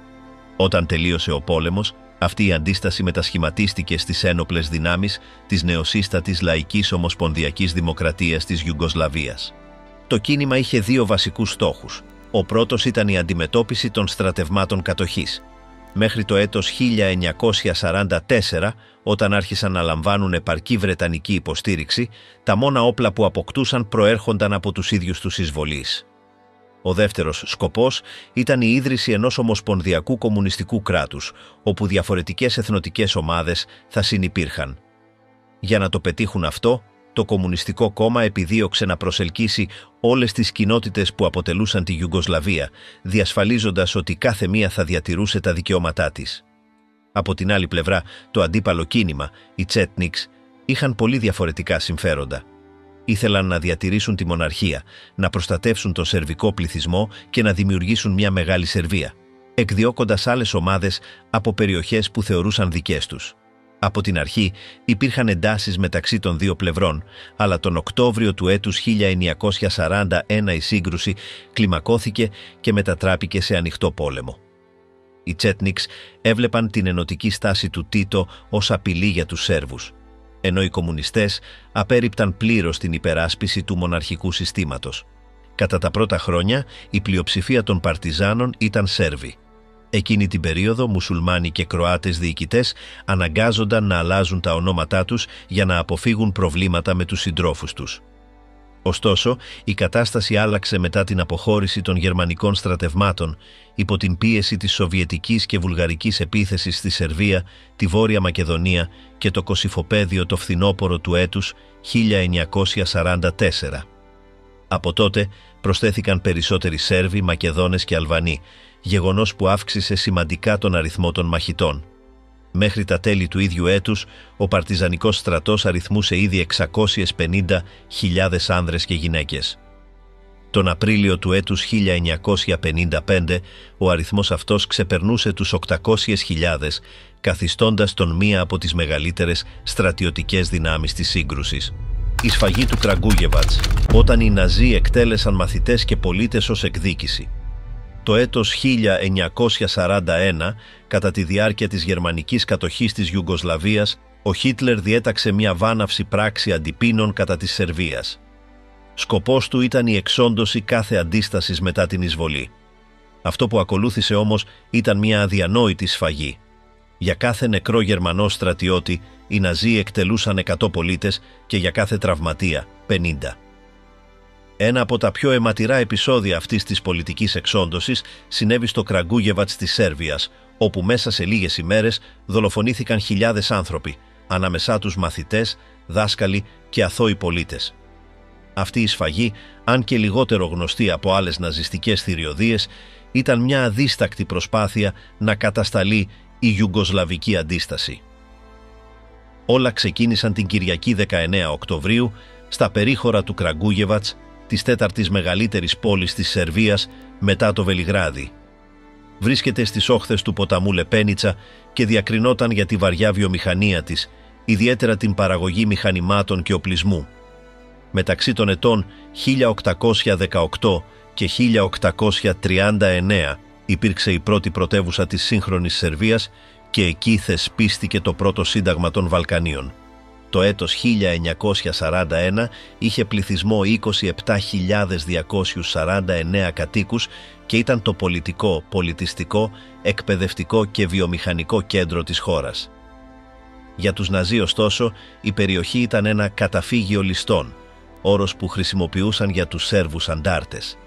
A: Όταν τελείωσε ο πόλεμος, αυτή η αντίσταση μετασχηματίστηκε στις ένοπλες δυνάμεις της νεοσύστατης Λαϊκής Ομοσπονδιακής Δημοκρατίας της Ιουγκοσλαβίας. Το κίνημα είχε δύο βασικούς στόχους. Ο πρώτος ήταν η αντιμετώπιση των στρατευμάτων κατοχής. Μέχρι το έτος 1944, όταν άρχισαν να λαμβάνουν επαρκή βρετανική υποστήριξη, τα μόνα όπλα που αποκτούσαν προέρχονταν από τους ίδιους τους εισβολείς. Ο δεύτερος σκοπός ήταν η ίδρυση ενός ομοσπονδιακού κομμουνιστικού κράτους, όπου διαφορετικές εθνοτικές ομάδες θα συνυπήρχαν. Για να το πετύχουν αυτό, το Κομμουνιστικό Κόμμα επιδίωξε να προσελκύσει όλες τις κοινότητες που αποτελούσαν τη Ιουγκοσλαβία, διασφαλίζοντας ότι κάθε μία θα διατηρούσε τα δικαιώματά της. Από την άλλη πλευρά, το αντίπαλο κίνημα, οι Τσέτνιξ, είχαν πολύ διαφορετικά συμφέροντα. Ήθελαν να διατηρήσουν τη μοναρχία, να προστατεύσουν τον σερβικό πληθυσμό και να δημιουργήσουν μια μεγάλη Σερβία, εκδιώκοντας άλλες ομάδες από περιοχές που θεωρούσαν δικές τους. Από την αρχή υπήρχαν εντάσεις μεταξύ των δύο πλευρών, αλλά τον Οκτώβριο του έτους 1941 η σύγκρουση κλιμακώθηκε και μετατράπηκε σε ανοιχτό πόλεμο. Οι Τσέτνιξ έβλεπαν την ενωτική στάση του Τίτο ως απειλή για τους Σέρβους, ενώ οι κομμουνιστές απέρριπταν πλήρως την υπεράσπιση του μοναρχικού συστήματος. Κατά τα πρώτα χρόνια, η πλειοψηφία των Παρτιζάνων ήταν Σέρβοι. Εκείνη την περίοδο, μουσουλμάνοι και Κροάτες διοικητές αναγκάζονταν να αλλάζουν τα ονόματά τους για να αποφύγουν προβλήματα με τους συντρόφους τους. Ωστόσο, η κατάσταση άλλαξε μετά την αποχώρηση των γερμανικών στρατευμάτων υπό την πίεση της σοβιετικής και βουλγαρικής επίθεσης στη Σερβία, τη Βόρεια Μακεδονία και το Κωσυφοπαίδιο το φθινόπωρο του έτους 1944. Από τότε προσθέθηκαν περισσότεροι Σέρβοι, Μακεδόνες και Αλβανοί, γεγονός που αύξησε σημαντικά τον αριθμό των μαχητών. Μέχρι τα τέλη του ίδιου έτους, ο παρτιζανικός στρατός αριθμούσε ήδη 650.000 άνδρες και γυναίκες. Τον Απρίλιο του έτους 1955, ο αριθμός αυτός ξεπερνούσε τους 800.000, καθιστώντας τον μία από τις μεγαλύτερες στρατιωτικές δυνάμεις της σύγκρουσης. Η σφαγή του Κραγκούγεβατς, όταν οι Ναζί εκτέλεσαν μαθητές και πολίτες ως εκδίκηση. Το έτος 1941, κατά τη διάρκεια της γερμανικής κατοχής της Ιουγκοσλαβίας, ο Χίτλερ διέταξε μια βάναυση πράξη αντιπίνων κατά της Σερβίας. Σκοπός του ήταν η εξόντωση κάθε αντίστασης μετά την εισβολή. Αυτό που ακολούθησε όμως ήταν μια αδιανόητη σφαγή. Για κάθε νεκρό Γερμανό στρατιώτη, οι Ναζί εκτελούσαν 100 πολίτες και για κάθε τραυματία 50. Ένα από τα πιο αιματηρά επεισόδια αυτής της πολιτικής εξόντωσης συνέβη στο Κραγκούγεβατς της Σέρβιας, όπου μέσα σε λίγες ημέρες δολοφονήθηκαν χιλιάδες άνθρωποι, ανάμεσά τους μαθητές, δάσκαλοι και αθώοι πολίτες. Αυτή η σφαγή, αν και λιγότερο γνωστή από άλλες ναζιστικές θηριωδίες, ήταν μια αδίστακτη προσπάθεια να κατασταλεί η Ιουγκοσλαβική αντίσταση. Όλα ξεκίνησαν την Κυριακή 19 Οκτωβρίου στα περίχωρα του Κραγκούγεβατς, της τέταρτης μεγαλύτερης πόλης της Σερβίας μετά το Βελιγράδι. Βρίσκεται στις όχθες του ποταμού Λεπένιτσα και διακρινόταν για τη βαριά βιομηχανία της, ιδιαίτερα την παραγωγή μηχανημάτων και οπλισμού. Μεταξύ των ετών 1818 και 1839 υπήρξε η πρώτη πρωτεύουσα της σύγχρονης Σερβίας και εκεί θεσπίστηκε το πρώτο σύνταγμα των Βαλκανίων. Το έτος 1941 είχε πληθυσμό 27.249 κατοίκους και ήταν το πολιτικό, πολιτιστικό, εκπαιδευτικό και βιομηχανικό κέντρο της χώρας. Για τους Ναζί, ωστόσο, η περιοχή ήταν ένα καταφύγιο ληστών, όρος που χρησιμοποιούσαν για τους Σέρβους αντάρτες.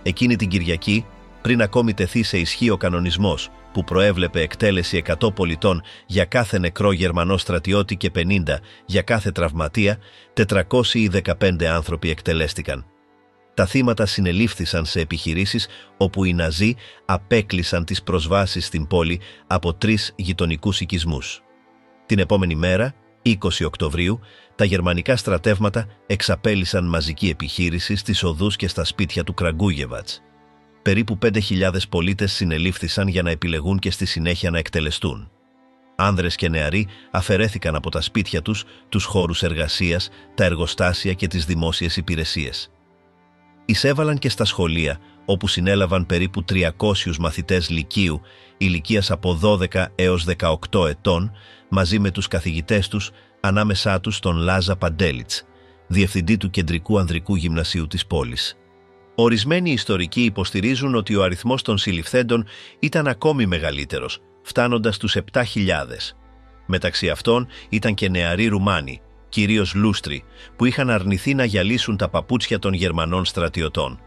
A: Εκείνη την Κυριακή, πριν ακόμη τεθεί σε ισχύ ο κανονισμός που προέβλεπε εκτέλεση 100 πολιτών για κάθε νεκρό Γερμανό στρατιώτη και 50 για κάθε τραυματία, 415 άνθρωποι εκτελέστηκαν. Τα θύματα συνελήφθησαν σε επιχειρήσεις όπου οι Ναζί απέκλεισαν τις προσβάσεις στην πόλη από 3 γειτονικούς οικισμούς. Την επόμενη μέρα, 20 Οκτωβρίου, τα γερμανικά στρατεύματα εξαπέλυσαν μαζική επιχείρηση στις οδούς και στα σπίτια του Κραγκούγεβατς. Περίπου 5.000 πολίτες συνελήφθησαν για να επιλεγούν και στη συνέχεια να εκτελεστούν. Άνδρες και νεαροί αφαιρέθηκαν από τα σπίτια τους, τους χώρους εργασίας, τα εργοστάσια και τις δημόσιες υπηρεσίες. Εισέβαλαν και στα σχολεία, όπου συνέλαβαν περίπου 300 μαθητές λυκείου, ηλικίας από 12 έως 18 ετών, μαζί με τους καθηγητές τους, ανάμεσά τους τον Λάζα Παντέλιτς, διευθυντή του Κεντρικού Ανδρικού Γυμνασίου της πόλης. Ορισμένοι ιστορικοί υποστηρίζουν ότι ο αριθμός των συλληφθέντων ήταν ακόμη μεγαλύτερος, φτάνοντας τους 7.000. Μεταξύ αυτών ήταν και νεαροί Ρουμάνοι, κυρίως λούστροι, που είχαν αρνηθεί να γυαλίσουν τα παπούτσια των Γερμανών στρατιωτών.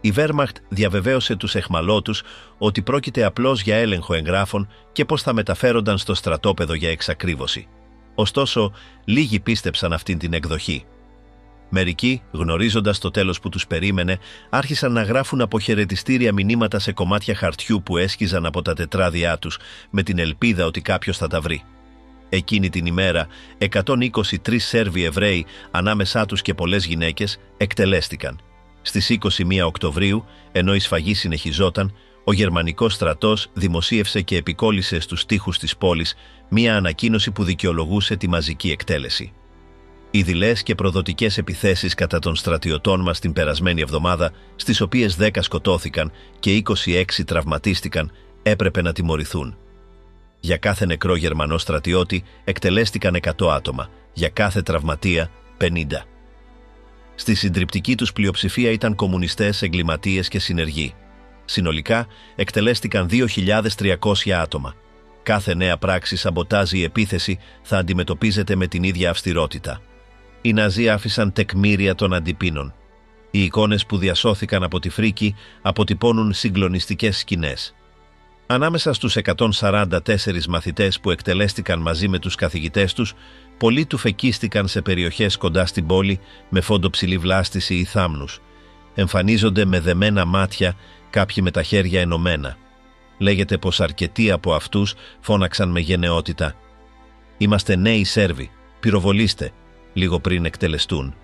A: Η Βέρμαχτ διαβεβαίωσε τους εχμαλώτους ότι πρόκειται απλώς για έλεγχο εγγράφων και πως θα μεταφέρονταν στο στρατόπεδο για εξακρίβωση. Ωστόσο, λίγοι πίστεψαν αυτήν την εκδοχή. Μερικοί, γνωρίζοντας το τέλος που τους περίμενε, άρχισαν να γράφουν αποχαιρετιστήρια μηνύματα σε κομμάτια χαρτιού που έσκυζαν από τα τετράδια τους, με την ελπίδα ότι κάποιος θα τα βρει. Εκείνη την ημέρα, 123 Σέρβοι Εβραίοι, ανάμεσά τους και πολλές γυναίκες, εκτελέστηκαν. Στις 21 Οκτωβρίου, ενώ η σφαγή συνεχιζόταν, ο γερμανικός στρατός δημοσίευσε και επικόλλησε στους τοίχους της πόλης μία ανακοίνωση που δικαιολογούσε τη μαζική εκτέλεση. Οι δειλές και προδοτικές επιθέσεις κατά των στρατιωτών μας την περασμένη εβδομάδα, στις οποίες 10 σκοτώθηκαν και 26 τραυματίστηκαν, έπρεπε να τιμωρηθούν. Για κάθε νεκρό Γερμανό στρατιώτη εκτελέστηκαν 100 άτομα, για κάθε τραυματία 50. Στη συντριπτική τους πλειοψηφία ήταν κομμουνιστές, εγκληματίες και συνεργοί. Συνολικά εκτελέστηκαν 2.300 άτομα. Κάθε νέα πράξη σαμποτάζ ή επίθεση θα αντιμετωπίζεται με την ίδια αυστηρότητα. Οι Ναζί άφησαν τεκμήρια των αντιπίνων. Οι εικόνες που διασώθηκαν από τη φρίκη αποτυπώνουν συγκλονιστικές σκηνές. Ανάμεσα στους 144 μαθητές που εκτελέστηκαν μαζί με τους καθηγητές τους, πολλοί τουφεκίστηκαν σε περιοχές κοντά στην πόλη με φόντοψηλή βλάστηση ή θάμνους. Εμφανίζονται με δεμένα μάτια, κάποιοι με τα χέρια ενωμένα. Λέγεται πως αρκετοί από αυτούς φώναξαν με γενναιότητα «Είμαστε νέοι Σέρβοι, πυροβολήστε», λίγο πριν εκτελεστούν.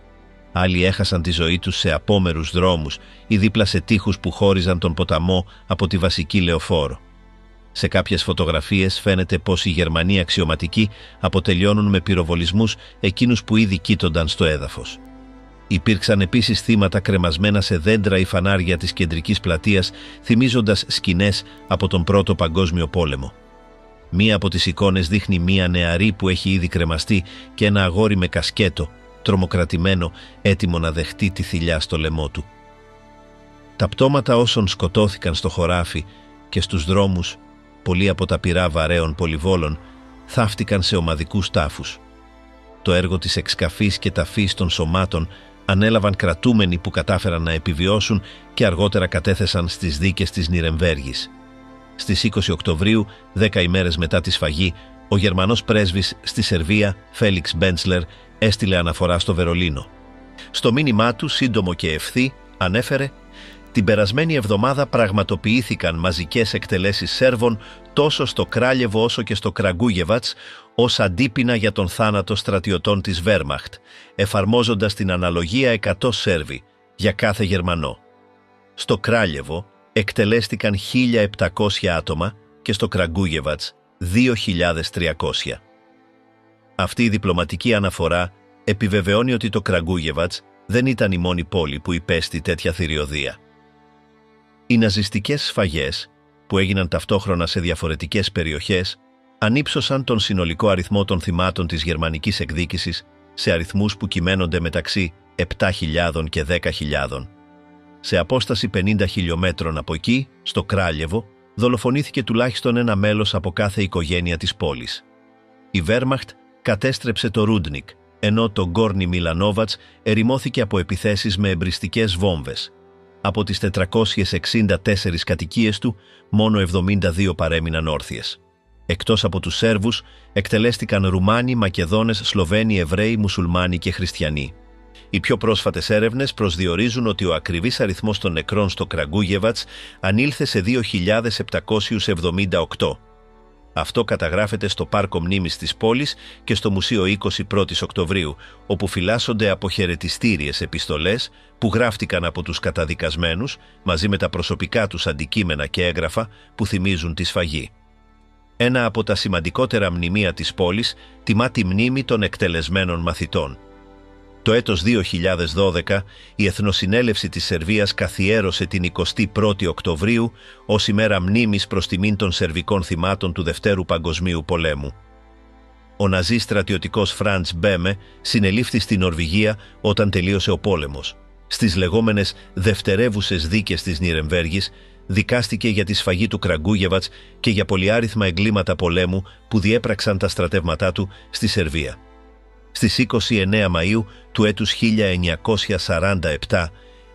A: Άλλοι έχασαν τη ζωή τους σε απόμερους δρόμους ή δίπλα σε τοίχους που χώριζαν τον ποταμό από τη βασική λεωφόρο. Σε κάποιες φωτογραφίες φαίνεται πως οι Γερμανοί αξιωματικοί αποτελειώνουν με πυροβολισμούς εκείνους που ήδη κοίτονταν στο έδαφος. Υπήρξαν επίσης θύματα κρεμασμένα σε δέντρα ή φανάρια της κεντρικής πλατείας, θυμίζοντας σκηνές από τον Πρώτο Παγκόσμιο Πόλεμο. Μία από τις εικόνες δείχνει μία νεαρή που έχει ήδη κρεμαστεί και ένα αγόρι με κασκέτο, τρομοκρατημένο, έτοιμο να δεχτεί τη θηλιά στο λαιμό του. Τα πτώματα όσων σκοτώθηκαν στο χωράφι και στους δρόμους, πολλοί από τα πυρά βαρέων πολυβόλων, θαύτηκαν σε ομαδικούς τάφους. Το έργο της εξκαφής και ταφής των σωμάτων ανέλαβαν κρατούμενοι που κατάφεραν να επιβιώσουν και αργότερα κατέθεσαν στις δίκες της Νιρεμβέργης. Στις 20 Οκτωβρίου, 10 ημέρες μετά τη σφαγή, ο Γερμανός πρέσβης στη Σερβία, Φέλιξ Μπέντσλερ, έστειλε αναφορά στο Βερολίνο. Στο μήνυμά του, σύντομο και ευθύ, ανέφερε «Την περασμένη εβδομάδα πραγματοποιήθηκαν μαζικές εκτελέσεις Σέρβων τόσο στο Κράλιεβο όσο και στο Κραγκούγεβατς ως αντίπεινα για τον θάνατο στρατιωτών της Βέρμαχτ, εφαρμόζοντας την αναλογία 100 Σέρβοι για κάθε Γερμανό. Στο Κράλιεβο εκτελέστηκαν 1.700 άτομα και στο Κραγκούγεβατς 2.300. Αυτή η διπλωματική αναφορά επιβεβαιώνει ότι το Κραγκούγεβατς δεν ήταν η μόνη πόλη που υπέστη τέτοια θηριωδία. Οι ναζιστικές σφαγές, που έγιναν ταυτόχρονα σε διαφορετικές περιοχές, ανύψωσαν τον συνολικό αριθμό των θυμάτων της γερμανικής εκδίκησης σε αριθμούς που κυμαίνονται μεταξύ 7.000 και 10.000. Σε απόσταση 50 χιλιόμετρων από εκεί, στο Κράλιεβο, δολοφονήθηκε τουλάχιστον ένα μέλος από κάθε οικογένεια της πόλης. Η Βέρμαχτ κατέστρεψε το Ρούντνικ, ενώ το Γκόρνι Μιλανόβατς ερημώθηκε από επιθέσεις με εμπριστικές βόμβες. Από τις 464 κατοικίες του, μόνο 72 παρέμειναν όρθιες. Εκτός από τους Σέρβους, εκτελέστηκαν Ρουμάνοι, Μακεδόνες, Σλοβαίνοι, Εβραίοι, Μουσουλμάνοι και Χριστιανοί. Οι πιο πρόσφατες έρευνες προσδιορίζουν ότι ο ακριβής αριθμός των νεκρών στο Κραγκούγεβατς ανήλθε σε 2.778. Αυτό καταγράφεται στο Πάρκο Μνήμης της πόλης και στο Μουσείο 21 Οκτωβρίου, όπου φυλάσσονται αποχαιρετιστήριες επιστολές που γράφτηκαν από τους καταδικασμένους μαζί με τα προσωπικά τους αντικείμενα και έγγραφα που θυμίζουν τη σφαγή. Ένα από τα σημαντικότερα μνημεία της πόλης τιμά τη μνήμη των εκτελεσμένων μαθητών. Το έτος 2012, η Εθνοσυνέλευση της Σερβίας καθιέρωσε την 21η Οκτωβρίου ως ημέρα μνήμης προς τιμήν των σερβικών θυμάτων του Δευτέρου Παγκοσμίου Πολέμου. Ο ναζί στρατιωτικός Φραντς Μπέμε συνελήφθη στη Νορβηγία όταν τελείωσε ο πόλεμος. Στις λεγόμενες δευτερεύουσες δίκες της Νιρεμβέργης δικάστηκε για τη σφαγή του Κραγκούγεβατς και για πολυάριθμα εγκλήματα πολέμου που διέπραξαν τα στρατεύματά του στη Σερβία. Στις 29 Μαΐου του έτους 1947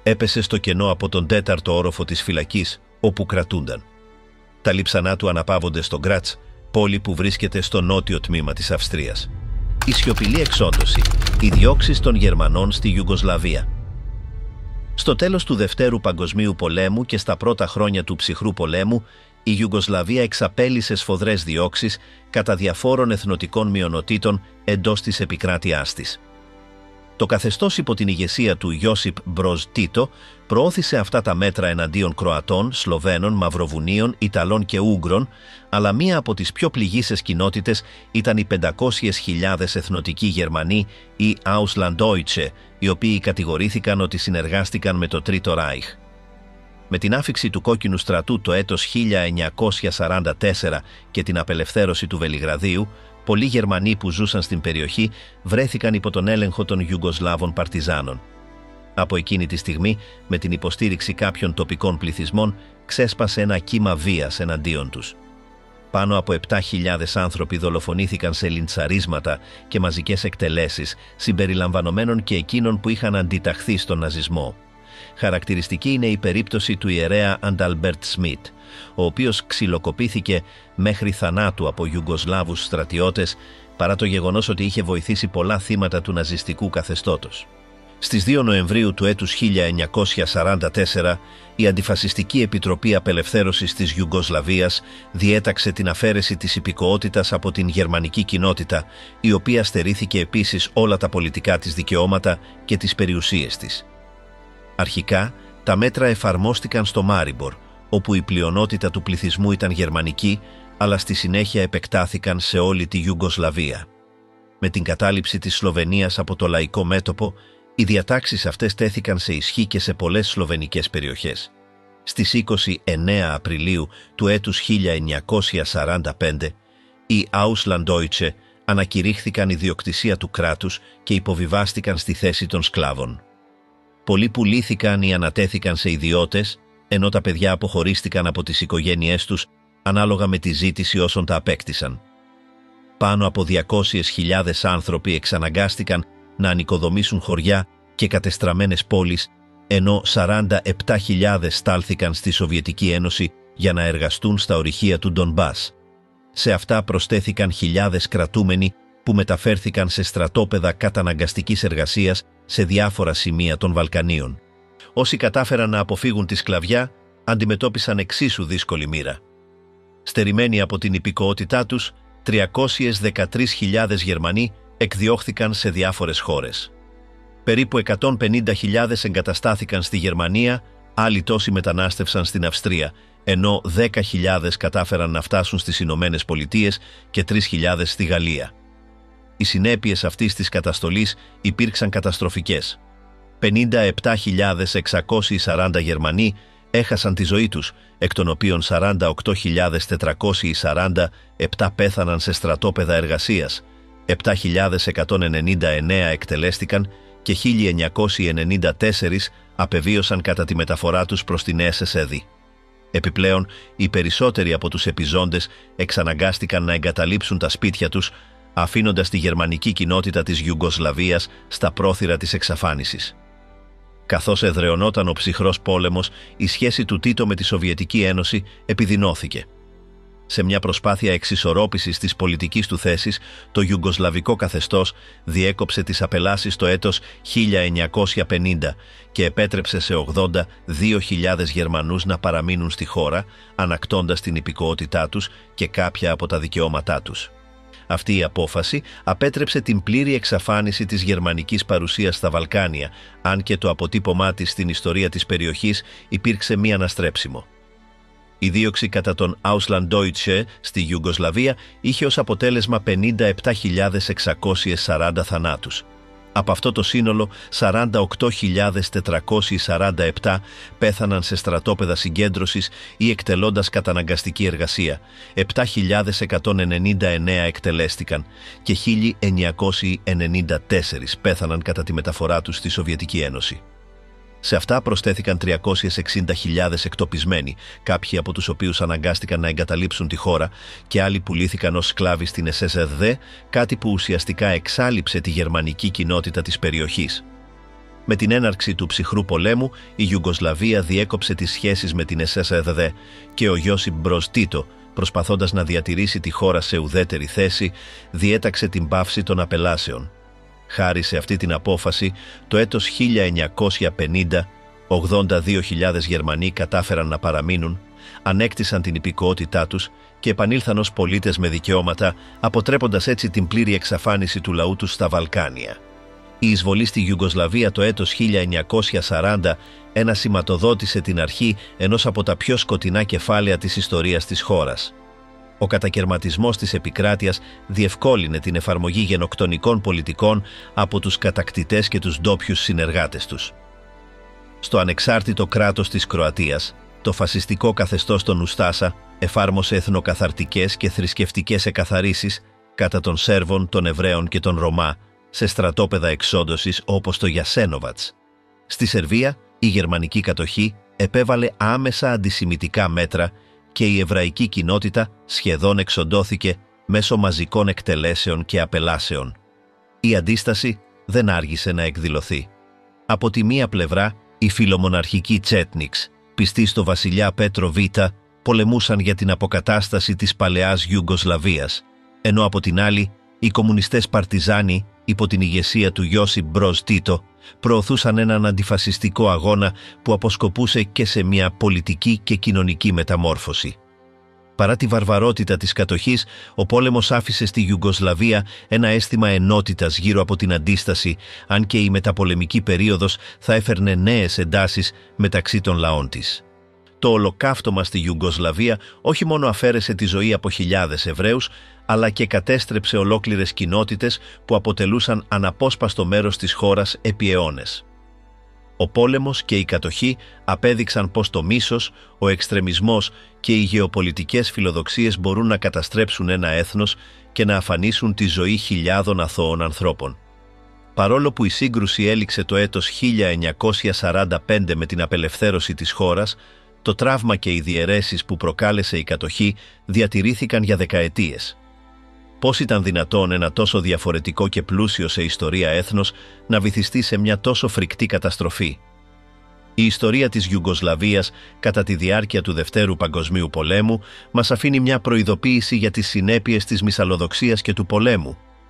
A: έπεσε στο κενό από τον 4ο όροφο της φυλακής, όπου κρατούνταν. Τα λείψανά του αναπαύονται στο Γκράτς, πόλη που βρίσκεται στο νότιο τμήμα της Αυστρίας. Η σιωπηλή εξόντωση, οι διώξεις των Γερμανών στη Ιουγκοσλαβία. Στο τέλος του Δευτέρου Παγκοσμίου Πολέμου και στα πρώτα χρόνια του Ψυχρού Πολέμου, η Ιουγκοσλαβία εξαπέλυσε σφοδρές διώξεις κατά διαφόρων εθνοτικών μειονοτήτων εντός της επικράτειάς της. Το καθεστώς υπό την ηγεσία του Ιώσιπ Μπροζ Τίτο προώθησε αυτά τα μέτρα εναντίον Κροατών, Σλοβαίνων, Μαυροβουνίων, Ιταλών και Ούγγρων, αλλά μία από τις πιο πληγείσες κοινότητες ήταν οι 500.000 εθνοτικοί Γερμανοί ή Auslanddeutsche, οι οποίοι κατηγορήθηκαν ότι συνεργάστηκαν με το Τρίτο Ράιχ. Με την άφιξη του Κόκκινου Στρατού το έτος 1944 και την απελευθέρωση του Βελιγραδίου, πολλοί Γερμανοί που ζούσαν στην περιοχή βρέθηκαν υπό τον έλεγχο των Ιουγκοσλάβων παρτιζάνων. Από εκείνη τη στιγμή, με την υποστήριξη κάποιων τοπικών πληθυσμών, ξέσπασε ένα κύμα βίας εναντίον τους. Πάνω από 7.000 άνθρωποι δολοφονήθηκαν σε λιντσαρίσματα και μαζικές εκτελέσεις, συμπεριλαμβανομένων και εκείνων που είχαν αντιταχθεί στον ναζισμό. Χαρακτηριστική είναι η περίπτωση του ιερέα Ανταλμπέρτ Σμιτ, ο οποίος ξυλοκοπήθηκε μέχρι θανάτου από Ιουγκοσλάβους στρατιώτες, παρά το γεγονός ότι είχε βοηθήσει πολλά θύματα του ναζιστικού καθεστώτος. Στις 2 Νοεμβρίου του έτους 1944, η Αντιφασιστική Επιτροπή Απελευθέρωσης της Ιουγκοσλαβίας διέταξε την αφαίρεση της υπηκοότητας από την γερμανική κοινότητα, η οποία στερήθηκε επίσης όλα τα πολιτικά της δικαιώματα και τις περιουσίες της. Αρχικά, τα μέτρα εφαρμόστηκαν στο Μάριμπορ, όπου η πλειονότητα του πληθυσμού ήταν γερμανική, αλλά στη συνέχεια επεκτάθηκαν σε όλη τη Ιουγκοσλαβία. Με την κατάληψη της Σλοβενίας από το λαϊκό μέτωπο, οι διατάξεις αυτές τέθηκαν σε ισχύ και σε πολλές σλοβενικές περιοχές. Στις 29 Απριλίου του έτους 1945, οι Auslanddeutsche ανακηρύχθηκαν ιδιοκτησία του κράτους και υποβιβάστηκαν στη θέση των σκλάβων. Πολλοί πουλήθηκαν ή ανατέθηκαν σε ιδιώτες, ενώ τα παιδιά αποχωρίστηκαν από τις οικογένειές τους ανάλογα με τη ζήτηση όσων τα απέκτησαν. Πάνω από 200.000 άνθρωποι εξαναγκάστηκαν να ανοικοδομήσουν χωριά και κατεστραμμένες πόλεις, ενώ 47.000 στάλθηκαν στη Σοβιετική Ένωση για να εργαστούν στα ορυχεία του Ντονμπάς. Σε αυτά προσθέθηκαν χιλιάδες κρατούμενοι που μεταφέρθηκαν σε στρατόπεδα καταναγκαστικής εργασίας σε διάφορα σημεία των Βαλκανίων. Όσοι κατάφεραν να αποφύγουν τη σκλαβιά, αντιμετώπισαν εξίσου δύσκολη μοίρα. Στερημένοι από την υπηκοότητά τους, 313.000 Γερμανοί εκδιώχθηκαν σε διάφορες χώρες. Περίπου 150.000 εγκαταστάθηκαν στη Γερμανία, άλλοι τόσοι μετανάστευσαν στην Αυστρία, ενώ 10.000 κατάφεραν να φτάσουν στις Ηνωμένες Πολιτείες και 3.000 στη Γαλλία. Οι συνέπειες αυτής της καταστολής υπήρξαν καταστροφικές. 57.640 Γερμανοί έχασαν τη ζωή τους, εκ των οποίων 48.447 πέθαναν σε στρατόπεδα εργασίας, 7.199 εκτελέστηκαν και 1.994 απεβίωσαν κατά τη μεταφορά τους προς την SSED. Επιπλέον, οι περισσότεροι από τους επιζώντες εξαναγκάστηκαν να εγκαταλείψουν τα σπίτια τους, αφήνοντας τη γερμανική κοινότητα της Ιουγκοσλαβίας στα πρόθυρα της εξαφάνισης. Καθώς εδραιωνόταν ο ψυχρός πόλεμος, η σχέση του Τίτο με τη Σοβιετική Ένωση επιδεινώθηκε. Σε μια προσπάθεια εξισορρόπησης της πολιτικής του θέσης, το Ιουγκοσλαβικό καθεστώς διέκοψε τις απελάσεις το έτος 1950 και επέτρεψε σε 82.000 Γερμανούς να παραμείνουν στη χώρα, ανακτώντας την υπηκοότητά τους και κάποια από τα δικαιώματά τους. Αυτή η απόφαση απέτρεψε την πλήρη εξαφάνιση της γερμανικής παρουσίας στα Βαλκάνια, αν και το αποτύπωμά της στην ιστορία της περιοχής υπήρξε μη αναστρέψιμο. Η δίωξη κατά τον Auslanddeutsche στη Ιουγκοσλαβία είχε ως αποτέλεσμα 57.640 θανάτους. Από αυτό το σύνολο, 48.447 πέθαναν σε στρατόπεδα συγκέντρωσης ή εκτελώντας καταναγκαστική εργασία, 7.199 εκτελέστηκαν και 1.994 πέθαναν κατά τη μεταφορά τους στη Σοβιετική Ένωση. Σε αυτά προσθέθηκαν 360.000 εκτοπισμένοι, κάποιοι από τους οποίους αναγκάστηκαν να εγκαταλείψουν τη χώρα και άλλοι πουλήθηκαν ως σκλάβοι στην SSED, κάτι που ουσιαστικά εξάλειψε τη γερμανική κοινότητα της περιοχής. Με την έναρξη του ψυχρού πολέμου, η Ιουγκοσλαβία διέκοψε τις σχέσεις με την SSED και ο Ιώσιπ Μπροζ Τίτο, προσπαθώντας να διατηρήσει τη χώρα σε ουδέτερη θέση, διέταξε την πάυση των απελάσεων. Χάρη σε αυτή την απόφαση, το έτος 1950, 82.000 Γερμανοί κατάφεραν να παραμείνουν, ανέκτησαν την υπηκοότητά τους και επανήλθαν ως πολίτες με δικαιώματα, αποτρέποντας έτσι την πλήρη εξαφάνιση του λαού τους στα Βαλκάνια. Η εισβολή στη Ιουγκοσλαβία το έτος 1940 σηματοδότησε την αρχή ενός από τα πιο σκοτεινά κεφάλαια της ιστορίας της χώρας. Ο κατακερματισμός της επικράτειας διευκόλυνε την εφαρμογή γενοκτονικών πολιτικών από τους κατακτητές και τους ντόπιους συνεργάτες τους. Στο ανεξάρτητο κράτος της Κροατίας, το φασιστικό καθεστώς των Ουστάσα εφάρμοσε εθνοκαθαρτικές και θρησκευτικές εκαθαρίσεις κατά των Σέρβων, των Εβραίων και των Ρωμά σε στρατόπεδα εξόντωσης όπως το Γιασένοβατς. Στη Σερβία, η γερμανική κατοχή επέβαλε άμεσα αντισημιτικά μέτρα και η εβραϊκή κοινότητα σχεδόν εξοντώθηκε μέσω μαζικών εκτελέσεων και απελάσεων. Η αντίσταση δεν άργησε να εκδηλωθεί. Από τη μία πλευρά, οι φιλομοναρχικοί Τσέτνιξ, πιστοί στο βασιλιά Πέτρο Β, πολεμούσαν για την αποκατάσταση της παλαιάς Ιουγκοσλαβίας, ενώ από την άλλη, οι κομμουνιστές παρτιζάνοι, υπό την ηγεσία του Ιώσιπ Μπροζ Τίτο, προωθούσαν έναν αντιφασιστικό αγώνα που αποσκοπούσε και σε μια πολιτική και κοινωνική μεταμόρφωση. Παρά τη βαρβαρότητα της κατοχής, ο πόλεμος άφησε στη Ιουγκοσλαβία ένα αίσθημα ενότητας γύρω από την αντίσταση, αν και η μεταπολεμική περίοδος θα έφερνε νέες εντάσεις μεταξύ των λαών της. Το ολοκαύτωμα στη Ιουγκοσλαβία όχι μόνο αφαίρεσε τη ζωή από χιλιάδες Εβραίους, αλλά και κατέστρεψε ολόκληρες κοινότητες που αποτελούσαν αναπόσπαστο μέρος της χώρας επί αιώνες. Ο πόλεμος και η κατοχή απέδειξαν πως το μίσος, ο εξτρεμισμός και οι γεωπολιτικές φιλοδοξίες μπορούν να καταστρέψουν ένα έθνος και να αφανίσουν τη ζωή χιλιάδων αθώων ανθρώπων. Παρόλο που η σύγκρουση έληξε το έτος 1945 με την απελευθέρωση της χώρας, το τραύμα και οι διαιρέσεις που προκάλεσε η κατοχή διατηρήθηκαν για δεκαετίες. Πώς ήταν δυνατόν ένα τόσο διαφορετικό και πλούσιο σε ιστορία έθνος να βυθιστεί σε μια τόσο φρικτή καταστροφή? Η ιστορία της Ιουγκοσλαβίας κατά τη διάρκεια του Δευτέρου Παγκοσμίου Πολέμου μας αφήνει μια προειδοποίηση για τις συνέπειες της μυσαλλοδοξίας και του πολέμου.